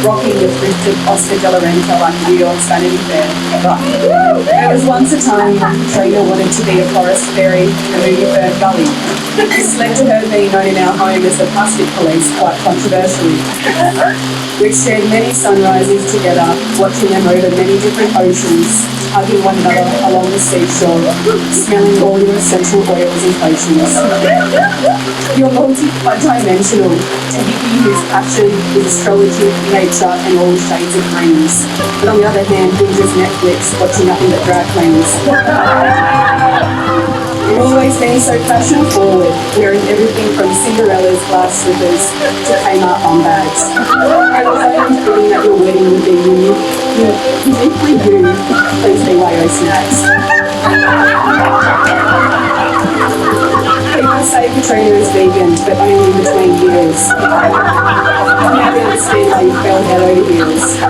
rocking the thrifted Oscar de la Renta like New York's Vanity Fair. There was once a time when Katrina wanted to be a forest fairy in a movie Fern Gully. This led to her being known in our home as the plastic police, quite controversially. We've shared many sunrises together, watching them over many different oceans, hugging one another along the seashore, smelling all your essential oils and potions. You're multi-dimensional, a hippie whose passion is astrology, nature, and all shades of greens. But on the other hand, binges Netflix, watching nothing but drag queens. You've always been so fashion forward, wearing everything from Cinderella's glass slippers to Kmart on bags. I was hoping fitting that your wedding would be uniquely you. Please be YO snacks. People say Katrina is vegan, but only between years. Now we understand why you fell head over heels.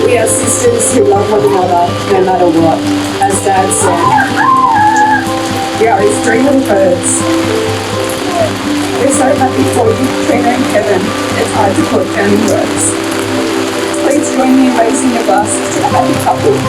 We are sisters who love one another no matter what. As Dad said, we are his three little birds. We're so happy for you, Katrina and Kevin. It's hard to put down in words. Please join me in raising your glasses to the happy couple.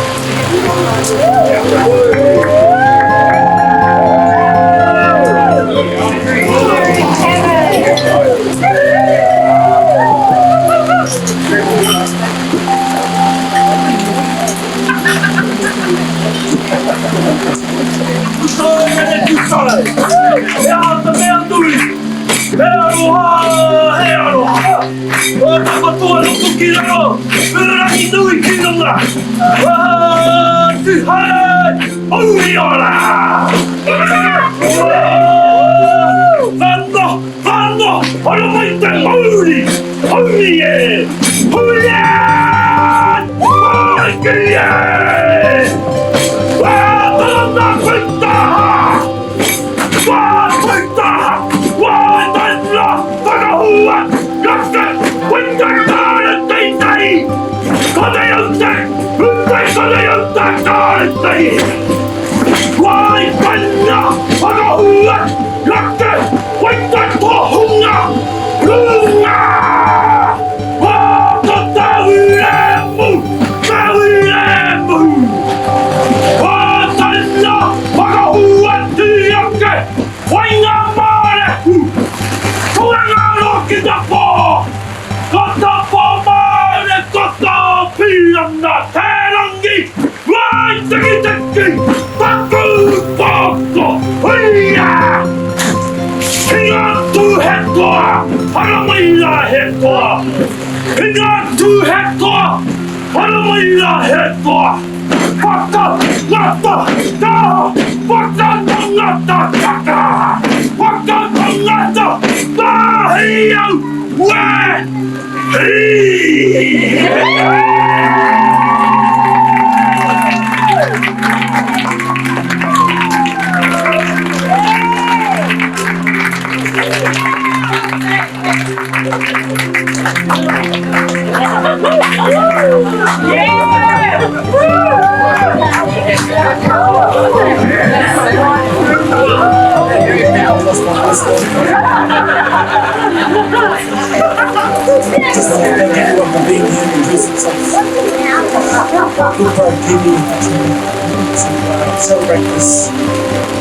Celebrate this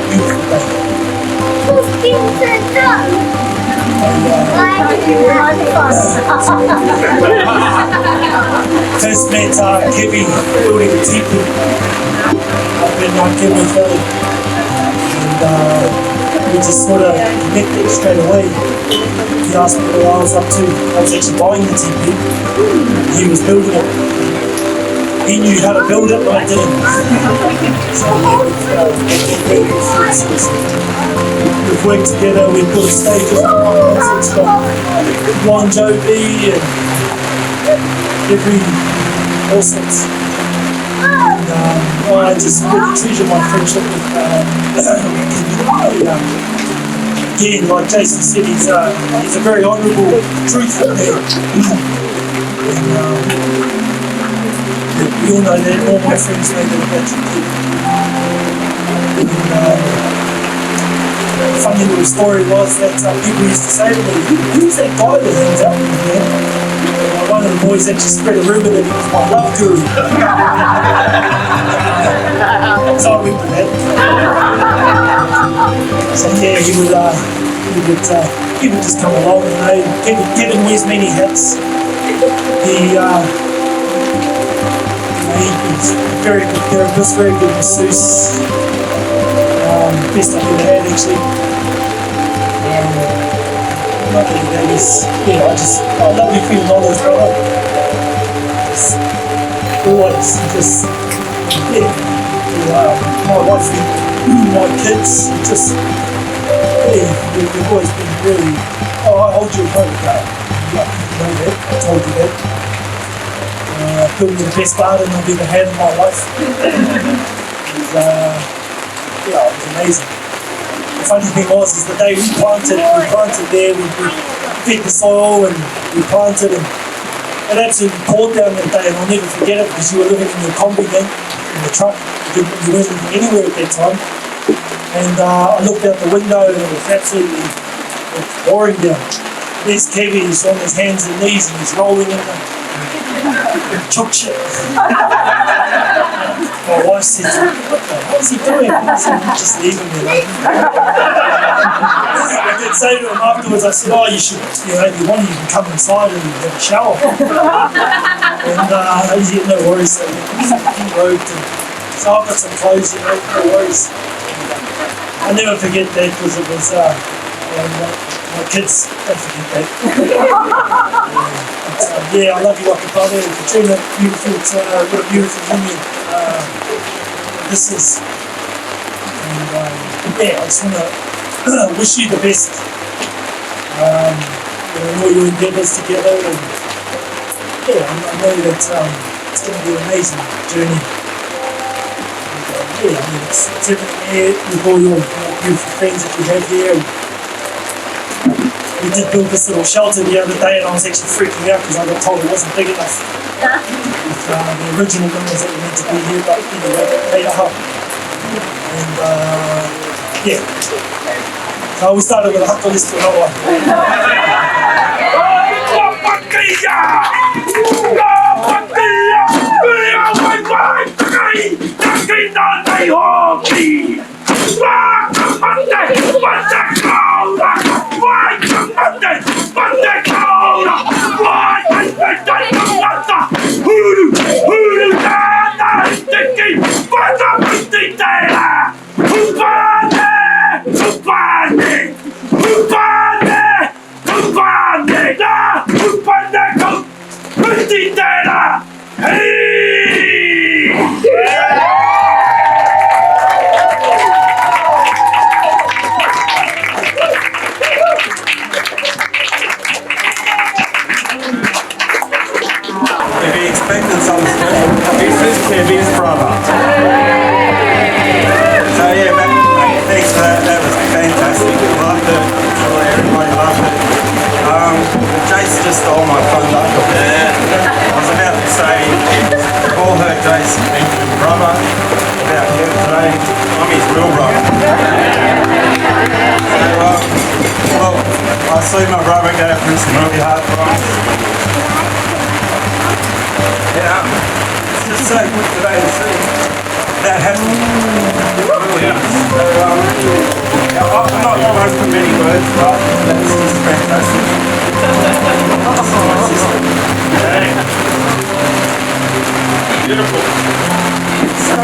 beautiful day. First met Kevin building the teepee up in Kevin Valley, and we just sort of connected straight away. He asked me what I was up to. I was actually buying the teepee. He was building it. He knew how to build it, but I didn't. So we've worked together, we've put stages on concerts from Bon Jovi and all sorts. And, I just really treasure my friendship with again, like Jason said, he's a very honourable, truthful man. And, we all know that, all my friends know that about you. And, funny little story was that people used to say to me, who's that guy that hangs out with me, man? One of the boys actually spread a rumour that he was my love guru. So I went with that. So yeah, he would just come along, you know. Kevin wears many hats. He's a very good therapist, very good masseuse. Best I've ever had, actually. Lovely ladies. Yeah, I love you for your knowledge, brother. Always, my wife, my kids, just, yeah, you've always been really, I hold you accountable. You know that, I told you that. Building the best garden I've ever had in my life. Yeah, it was amazing. The funny thing was, is the day we planted there, we fed the soil and we planted, and it absolutely poured down that day, and I'll never forget it because you were living in your combi then, in the truck. You weren't living anywhere at that time. And I looked out the window and it was absolutely pouring down. There's Kevin, he's on his hands and knees and he's rolling in the chook shit. My wife said, what the hell's he doing? I said, just leave him, you know. I did say to him afterwards, I said, oh, you should, you know, if you want, you can come inside and have a shower. And he said, no worries. So he robed and so I've got some clothes, you know, no worries. I'll never forget that because it was, my kids don't forget that. Yeah, I love you like a brother. Katrina, beautiful, what a beautiful union this is. And yeah, I just want to wish you the best in all your endeavours together. And yeah, I know that it's going to be an amazing journey. Yeah, I mean, it's everything here with all your beautiful friends that you have here. And we did build this little shelter the other day and I was actually freaking out because I got told it wasn't big enough with the original numbers that were meant to be here, but anyway, it made it up. And yeah, so we started with a haka list for another one. If he expected something special, this is Kevin's brother. So yeah, thanks for that. That was fantastic. Loved it. Everybody loved it. Jace just stole my thunder. I was about to say, all heard Jace mention brother about Kev today. I'm his real brother. So, well, I see my brother go through some really hard times. Yeah, it's just so good today to see that happening. Really is. So, I'm not going for many words, but that's just fantastic. That's my sister. Beautiful. So,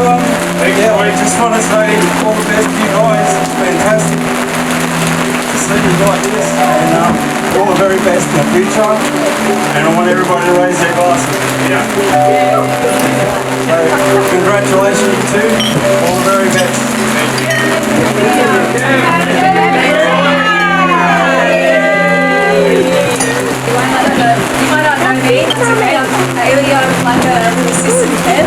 yeah, I just want to say all the best to you guys. It's fantastic to see you like this, and all the very best in the future. And I want everybody to raise their glasses. Yeah. So, congratulations too. All the very best. You might not know me. Haley, I'm like a little sister to Kev.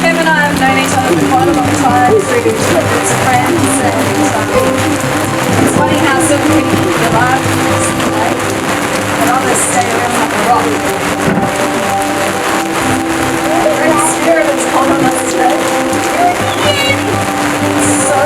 Kev and I have known each other for quite a long time through groups of friends, and it's funny how some people keep your life and others stay around like a rock. The Great Spirit is on us today. So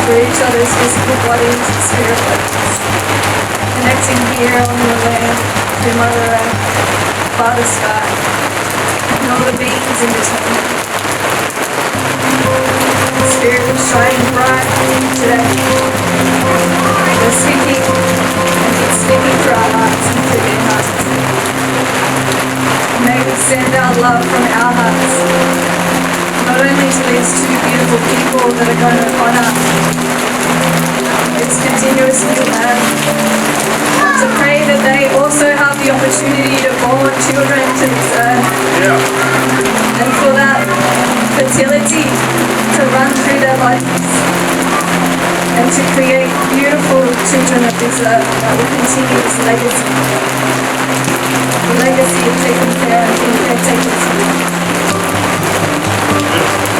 through each other's physical bodies and spirit bodies. Connecting here on the land to Mother Earth, Father Sky, and all the beings in between. The Spirit is shining bright today. We're speaking, and it's speaking to our hearts and to their hearts. May we send our love from our hearts, not only to these two beautiful people that are going to honor this continuously land, but to pray that they also have the opportunity to born children to this earth. And for that fertility to run through their bodies and to create beautiful children of this earth that will continue this legacy. The legacy of taking care and being caretakers.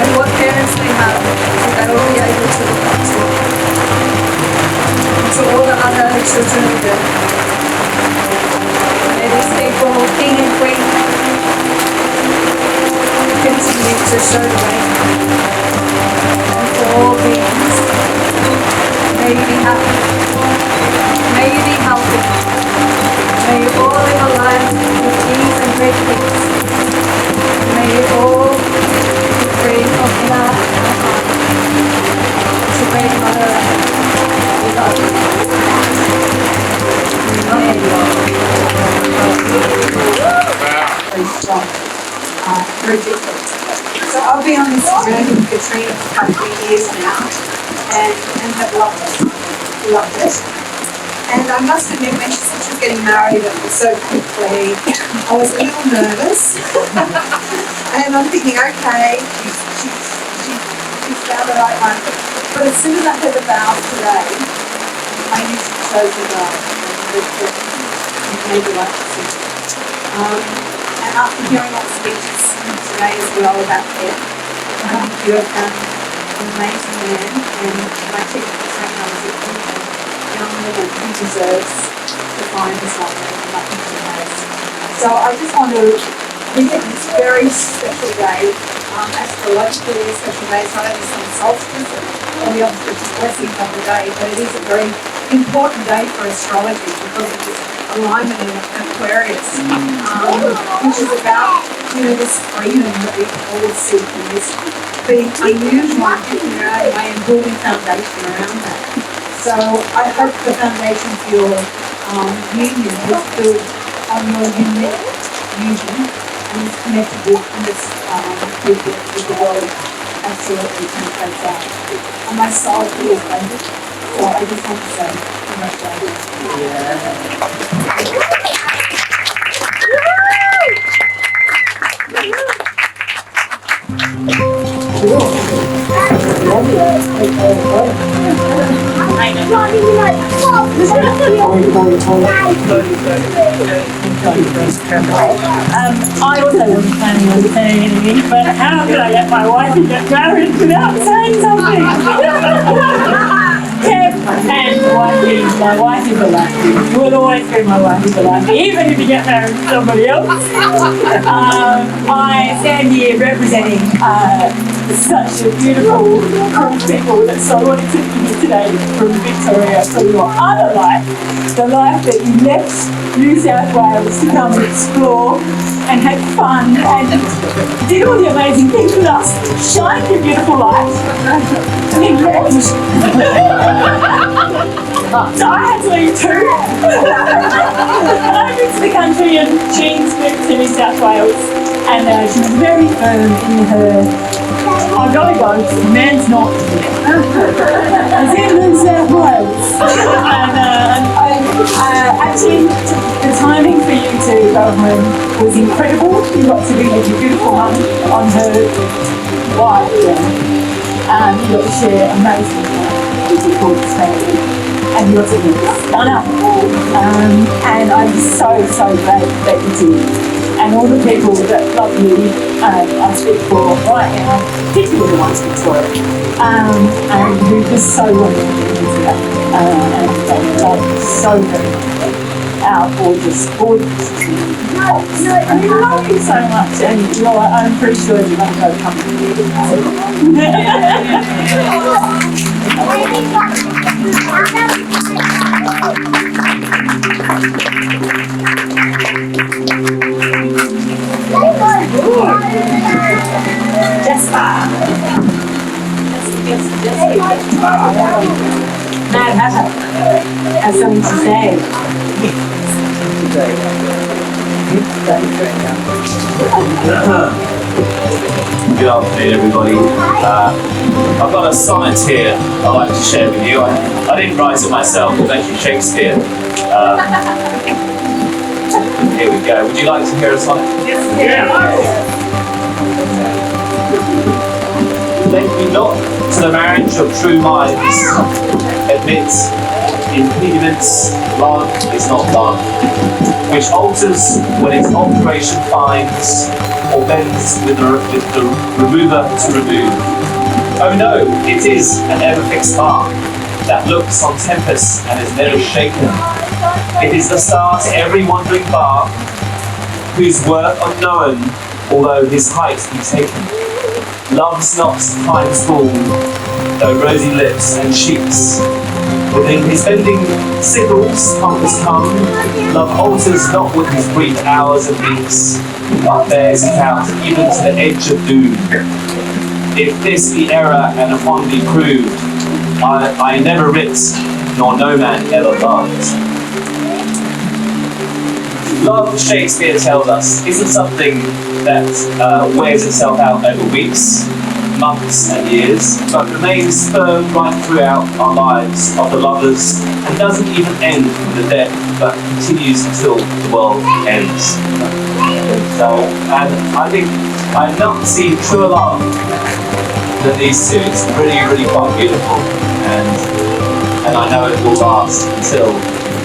And what parents may have, they will be able to look up to. And to all the other children of earth. May these people, king and queen, continue to show the way. And for all beings, may you be happy. May you be healthy. May you all live a life with ease and great peace. May you all be free of love and harm. To great Mother Earth, we love you. Very strong. Very different. So I've been on this journey with Katrina for about 3 years now and have loved it. Loved it. And I must admit, when she said she was getting married so quickly, I was a little nervous. And I'm thinking, okay, she's found the right one. But as soon as I heard the vows today, I knew she chose the vow. And made the right decision. And after hearing all the speeches today as well about Kev, you have done an amazing man, and my teacher was saying I was a young woman who deserves to find his life and nothing he has. So I just want to think of this very special day, astrologically a special day. It's not only some solstice or the auspicious blessings of the day, but it is a very important day for astrology because of this alignment in Aquarius, which is about, this freedom that we all seek and this being unusual and picking your own way and building foundation around that. So I hope the foundation for your union is built on your unique union and is connected with this with the world absolutely penetrates out. And my soul feels blended. So I just want to say congratulations. I also wasn't planning on saying anything, but how could I let my wife get married without saying something? Kev and wifey, my wife is a lefty. You will always be my wife is a lefty, even if you get married to somebody else. I stand here representing such a beautiful group of people that so wanted to be here today from Victoria for your other life, the life that you left New South Wales to come and explore and have fun and did all the amazing things with us, shine your beautiful light, and then left. So I had to leave too. And I moved to the country and Jean's moved to New South Wales and she was very firm in her I've got to go, the man's not here. He's in New South Wales. And actually, the timing for you to go home was incredible. You got to be with your beautiful mum on her wife. You got to share amazing time with your daughter's family. And you got to be stunner. And I'm so glad that you did. And all the people that love you, I speak for right now, particularly the ones in Victoria, and who just so want to be today. And they love you so very much. Our gorgeous. And we love you so much, and I'm pretty sure you're going to go come to me. Mad Hatter has something to say. Good afternoon, everybody. I've got a sonnet here I'd like to share with you. I didn't write it myself, it was actually Shakespeare. Here we go. Would you like to hear a sonnet? Led me not to the marriage of true minds. Admit impediments, love is not love, which alters when its alteration finds, or bends with the remover to remove. Oh no, it is an ever-fixed mark that looks on tempest and is never shaken. It is the star to every wandering bark, whose worth unknown, although his height be taken. Love's not fine spool, though rosy lips and cheeks. Within his bending sickles compass come, love alters not with his brief hours and weeks, but bears it out even to the edge of doom. If this be error and upon be proved, I never writ, nor no man ever loved. Love, Shakespeare tells us, isn't something that wears itself out over weeks, months and years, but remains firm right throughout our lives of the lovers, and doesn't even end with the death, but continues until the world ends. So, and I think I've not seen truer love than these two. It's really, really quite beautiful, and I know it will last until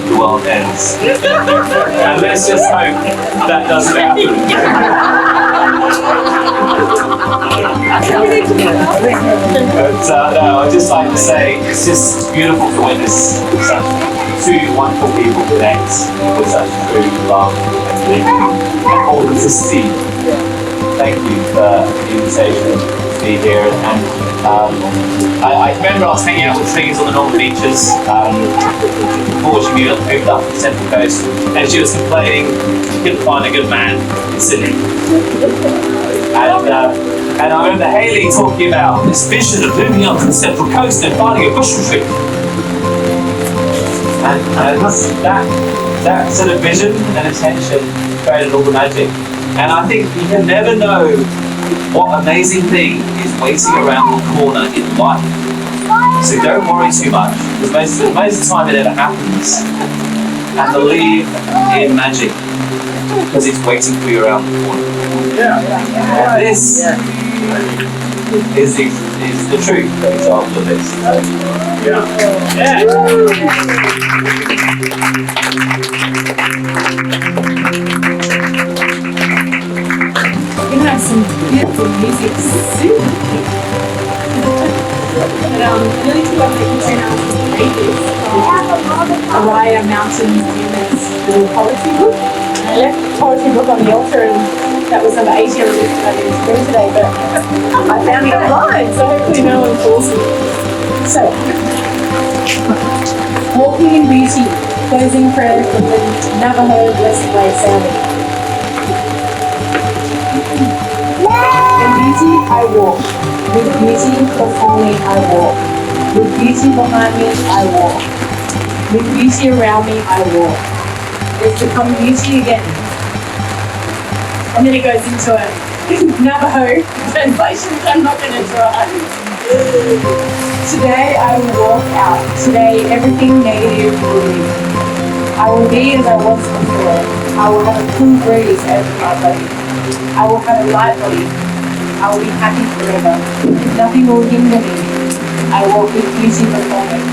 the world ends. And let's just hope that doesn't happen. But no, I'd just like to say it's just beautiful to witness such two wonderful people connect with such true love and authenticity. Thank you for the invitation to be here. And I remember I was hanging out with Trees on the northern beaches before she moved up to the Central Coast, and she was complaining she couldn't find a good man in Sydney. And I remember Hayley talking about this vision of moving up to the Central Coast and finding a bush retreat. And that sort of vision and attention created all the magic. And I think you can never know what amazing thing is waiting around the corner in life. So don't worry too much, because most of the time it never happens. And believe in magic, because it's waiting for you around the corner. And this is the truth example of this. You have some beautiful music soon. But really to what Katrina Araya Mountain Women's little poetry book. I left the poetry book on the altar, and that was number 80 on the list that I didn't bring today, but I found it online, so hopefully no one calls me. So, walking in beauty, closing prayer from the Navajo blessed way of sounding. In beauty I walk, with beauty before me I walk, with beauty behind me I walk, with beauty around me I walk. It's become beauty again. And then it goes into a Navajo translation, which I'm not going to try. Today I will walk out. Today everything negative will leave. I will be as I was before. I will have a cool breeze over my body. I will have a light body. I will be happy forever. Nothing will hinder me. I walk with beauty before me.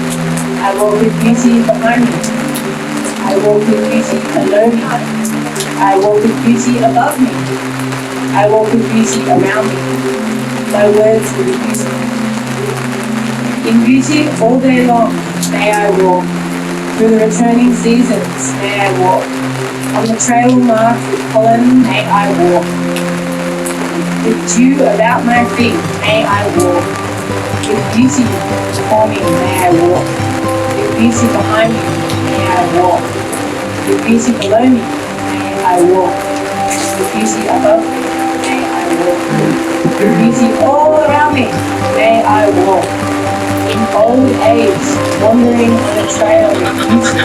I walk with beauty behind me. I walk with beauty below me. I walk with beauty above me. I walk with beauty around me. My words will be beauty. In beauty all day long may I walk. Through the returning seasons may I walk. On the trail marked with pollen may I walk. With dew about my feet may I walk. With beauty before me may I walk. With beauty behind me may I walk. With beauty below me may I walk. With beauty above me may I walk. With beauty all around me may I walk. old age, wandering on a trail of beauty.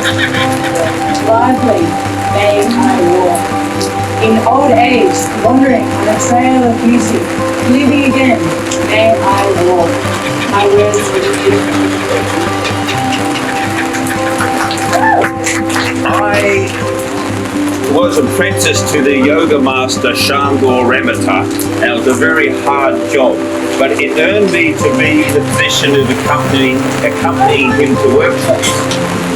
Lively, may I walk. In old age, wandering on a trail of beauty, living again, may I walk. My words for you. I was apprenticed to the yoga master Shandor Ramata, and it was a very hard job, but it earned me to be in the position of accompanying him to workshops,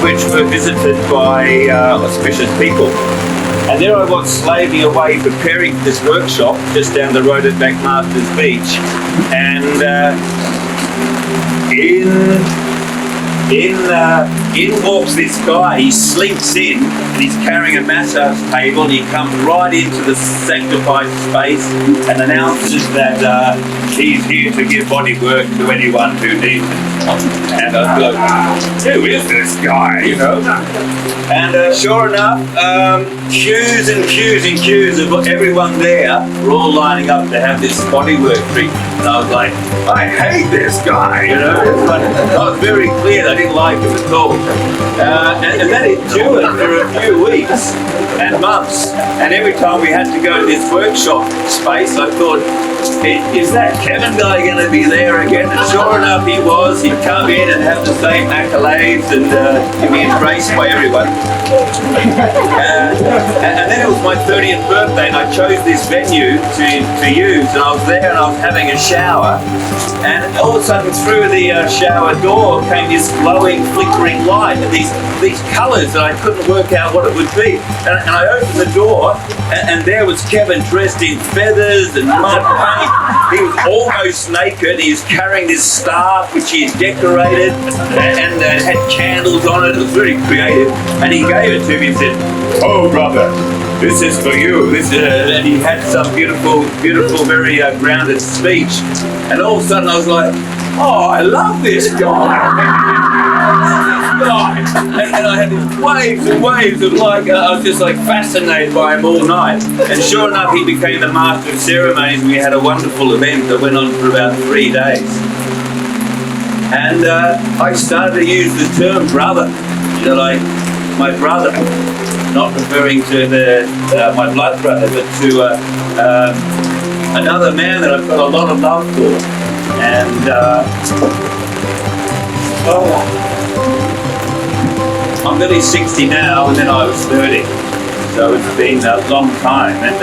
which were visited by auspicious people. And there I was slaving away preparing for this workshop just down the road at McMaster's Beach, and in walks this guy. He slinks in and he's carrying a massage table, and he comes right into the sanctified space and announces that he's here to give body work to anyone who needs it. And I was like, who is this guy, you know? And sure enough, queues and queues and queues of everyone there were all lining up to have this body work treatment. And I was like, I hate this guy, you know? But I was very clear that I didn't like him at all. And that endured for a few weeks and months. And every time we had to go to this workshop space, I thought, is that Kevin guy going to be there again? And sure enough, he was. He'd come in and have the same accolades and be embraced by everyone. And then it was my 30th birthday, and I chose this venue to use. And I was there, and I was having a shower. And all of a sudden, through the shower door came this glowing, flickering light, and these colours that I couldn't work out what it would be. And I opened the door, and there was Kevin dressed in feathers and mud paint. He was almost naked. He was carrying this staff which he had decorated and had candles on it. It was very creative. And he gave it to me and said, "Oh, brother, this is for you." And he had some beautiful, very grounded speech. And all of a sudden I was like, oh, I love this guy. And I had these waves and waves of I was just fascinated by him all night. And sure enough, he became the master of ceremonies, and we had a wonderful event that went on for about 3 days. And I started to use the term brother, like my brother, not referring to my blood brother, but to another man that I've got a lot of love for. And I'm nearly 60 now, and then I was 30, so it's been a long time. And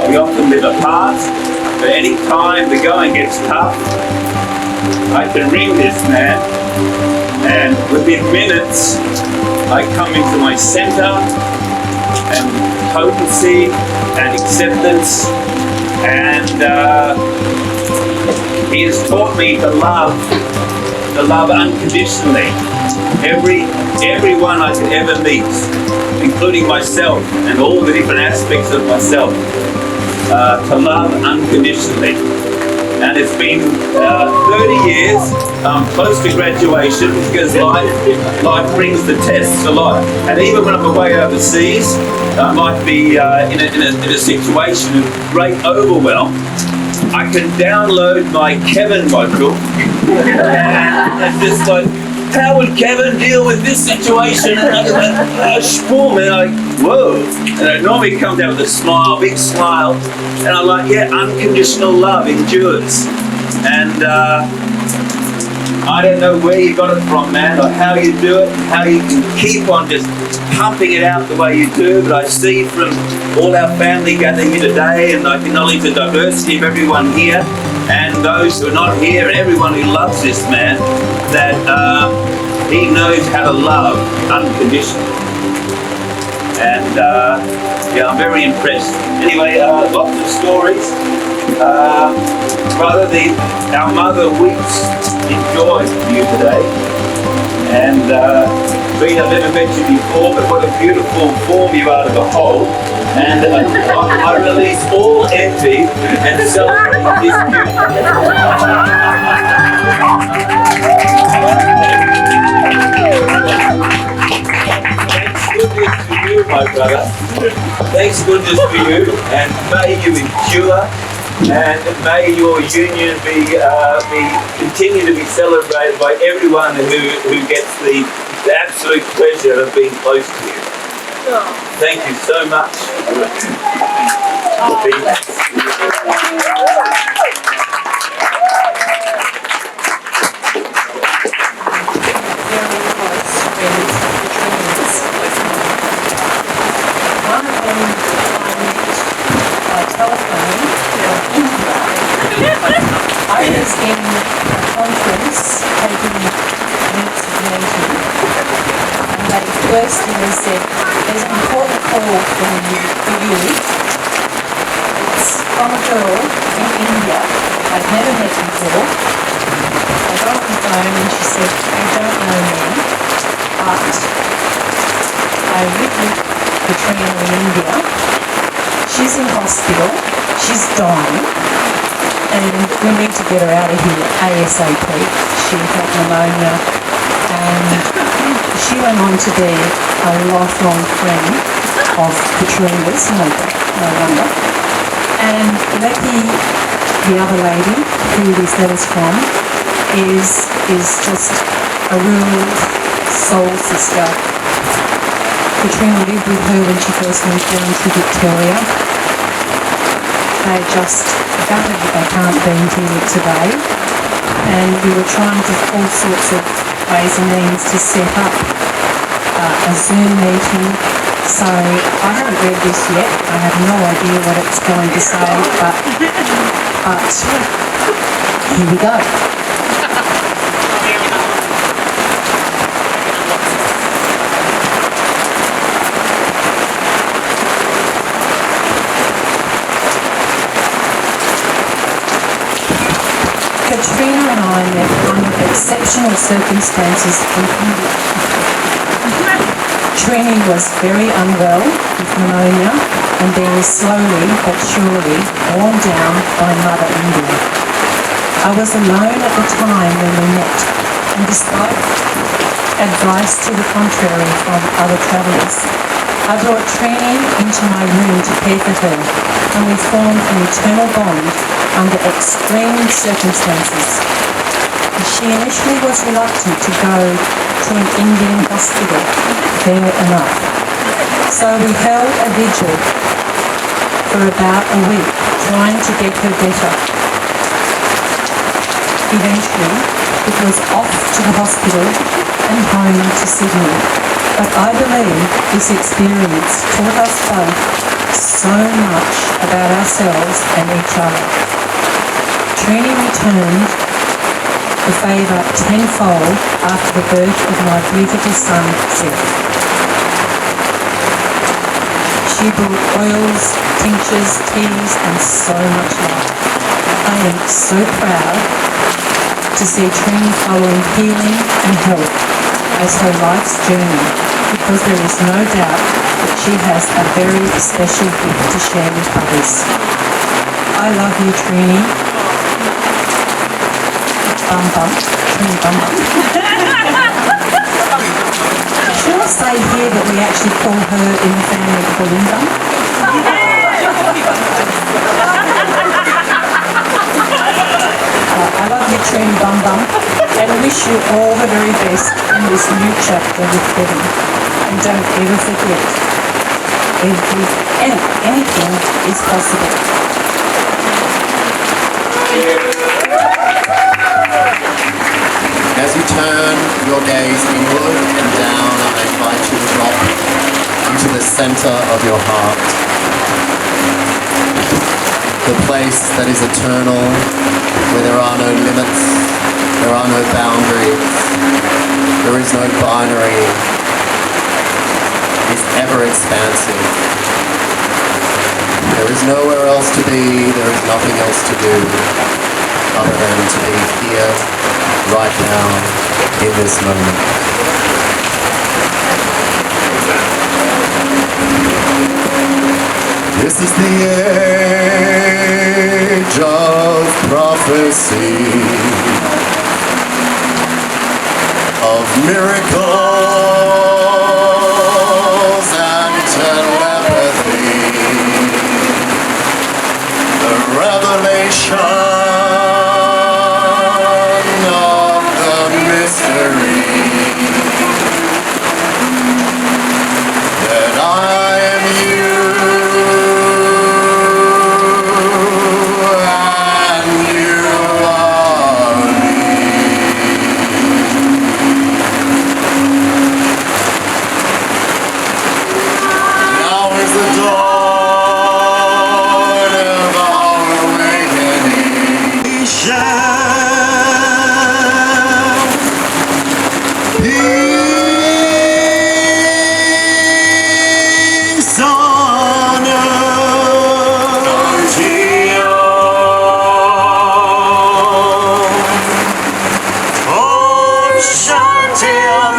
we often live apart, but any time the going gets tough, I can ring this man, and within minutes I come into my center and potency and acceptance, and he has taught me to love unconditionally. Everyone I could ever meet, including myself and all the different aspects of myself, to love unconditionally. And it's been 30 years, close to graduation, because life brings the tests a lot. And even when I'm away overseas, I might be in a situation of great overwhelm. I can download my Kevin module, and it's just like, how would Kevin deal with this situation? And boom, and I'm like, whoa. And it normally comes out with a smile, big smile. And I'm like, yeah, unconditional love endures. And I don't know where you got it from, man, or how you do it, how you can keep on just pumping it out the way you do. But I see from all our family gathered here today, and I acknowledge the diversity of everyone here, and those who are not here, and everyone who loves this man, that he knows how to love unconditionally. And yeah, I'm very impressed. Anyway, lots of stories. Brother, our mother weeps in joy for you today. And Rita, I've never met you before, but what a beautiful form you are to behold. And I release all envy and celebrate this Thanks goodness for you, my brother. Thanks goodness for you, and may you endure and may your union be continue to be celebrated by everyone who gets the absolute pleasure of being close to you. Thank you so much. One of them I met by telephone from India. I was in a conference taking minutes of meeting, and they first said, "There's an important call for you. It's from a girl in India I'd never met before." I got on the phone and she said, "You don't know me, but I live with Katrina in India. She's in hospital. She's dying. And we need to get her out of here ASAP. She had pneumonia." And she went on to be a lifelong friend of Katrina's, no wonder. And Lecky, the other lady who this letter's from, is just a real soul sister. Katrina lived with her when she first moved down to Victoria. They just gutted that they can't be here today, and we were trying to all sorts of ways and means to set up a Zoom meeting. So I haven't read this yet. I have no idea what it's going to say, but here we go. Katrina and I met under exceptional circumstances in India. Trini was very unwell with pneumonia and being slowly but surely worn down by Mother India. I was alone at the time when we met, and despite advice to the contrary from other travellers, I brought Trini into my room to care for her, and we formed an eternal bond under extreme circumstances. She initially was reluctant to go to an Indian hospital, fair enough. So we held a vigil for about a week, trying to get her better. Eventually, it was off to the hospital and home to Sydney. But I believe this experience taught us both so much about ourselves and each other. Trini returned the favour tenfold after the birth of my beautiful son, Seth. She brought oils, tinctures, teas and so much love. I am so proud to see Trini following healing and health as her life's journey, because there is no doubt that she has a very special gift to share with others. I love you, Trini. Bum bum. Trini bum bum. Should I say here that we actually call her in the family Balloon Bum? I love you, Trini bum bum, and wish you all the very best in this new chapter with Kevin. And don't ever forget, anything is possible. As you turn your gaze inward and down, I invite you to drop into the center of your heart. The place that is eternal, where there are no limits, there are no boundaries, there is no binary, is ever expansive. There is nowhere else to be, there is nothing else to do, other than to be here, right now, in this moment. This is the age of prophecy, of miracles and telepathy. The revelation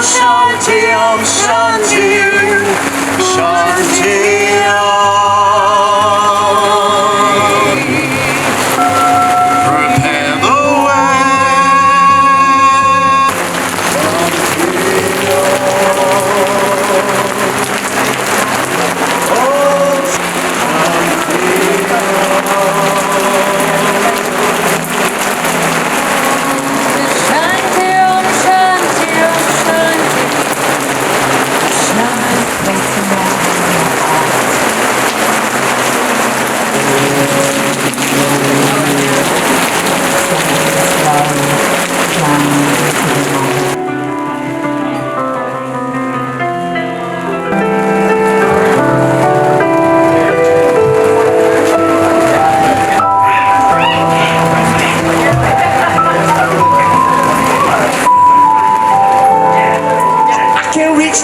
Shanti, Om Shanti, Shanti Om. Prepare the way.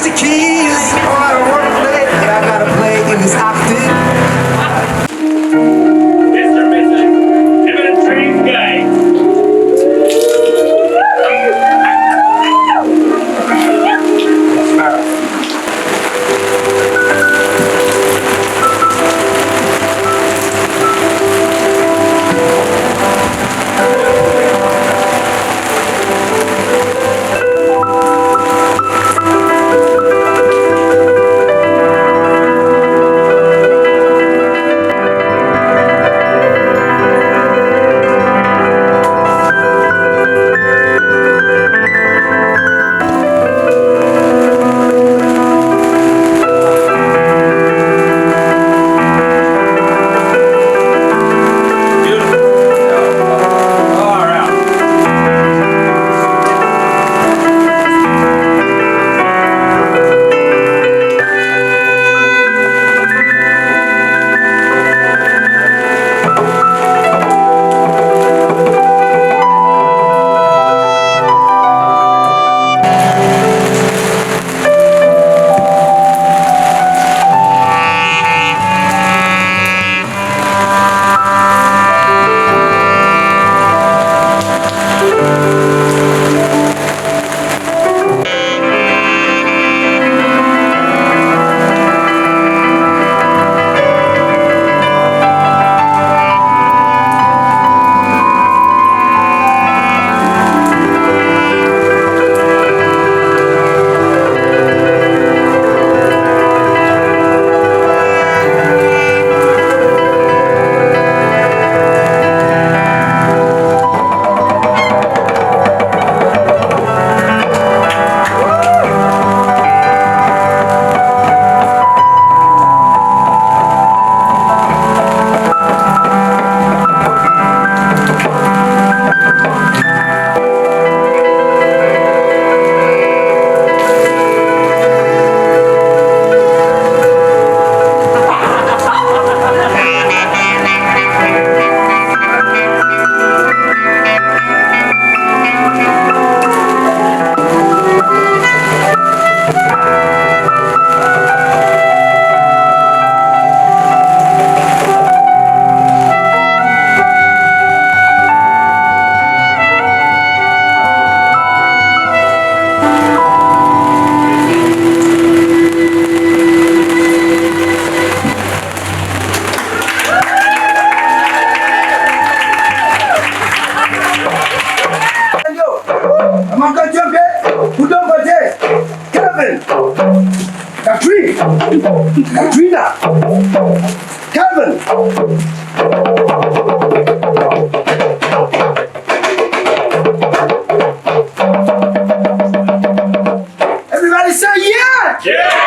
The keys. Oh, I don't wanna play, but I gotta play in this octave. Mr. Give it a dream game. Katrina, Kevin. Everybody say yeah! Yeah!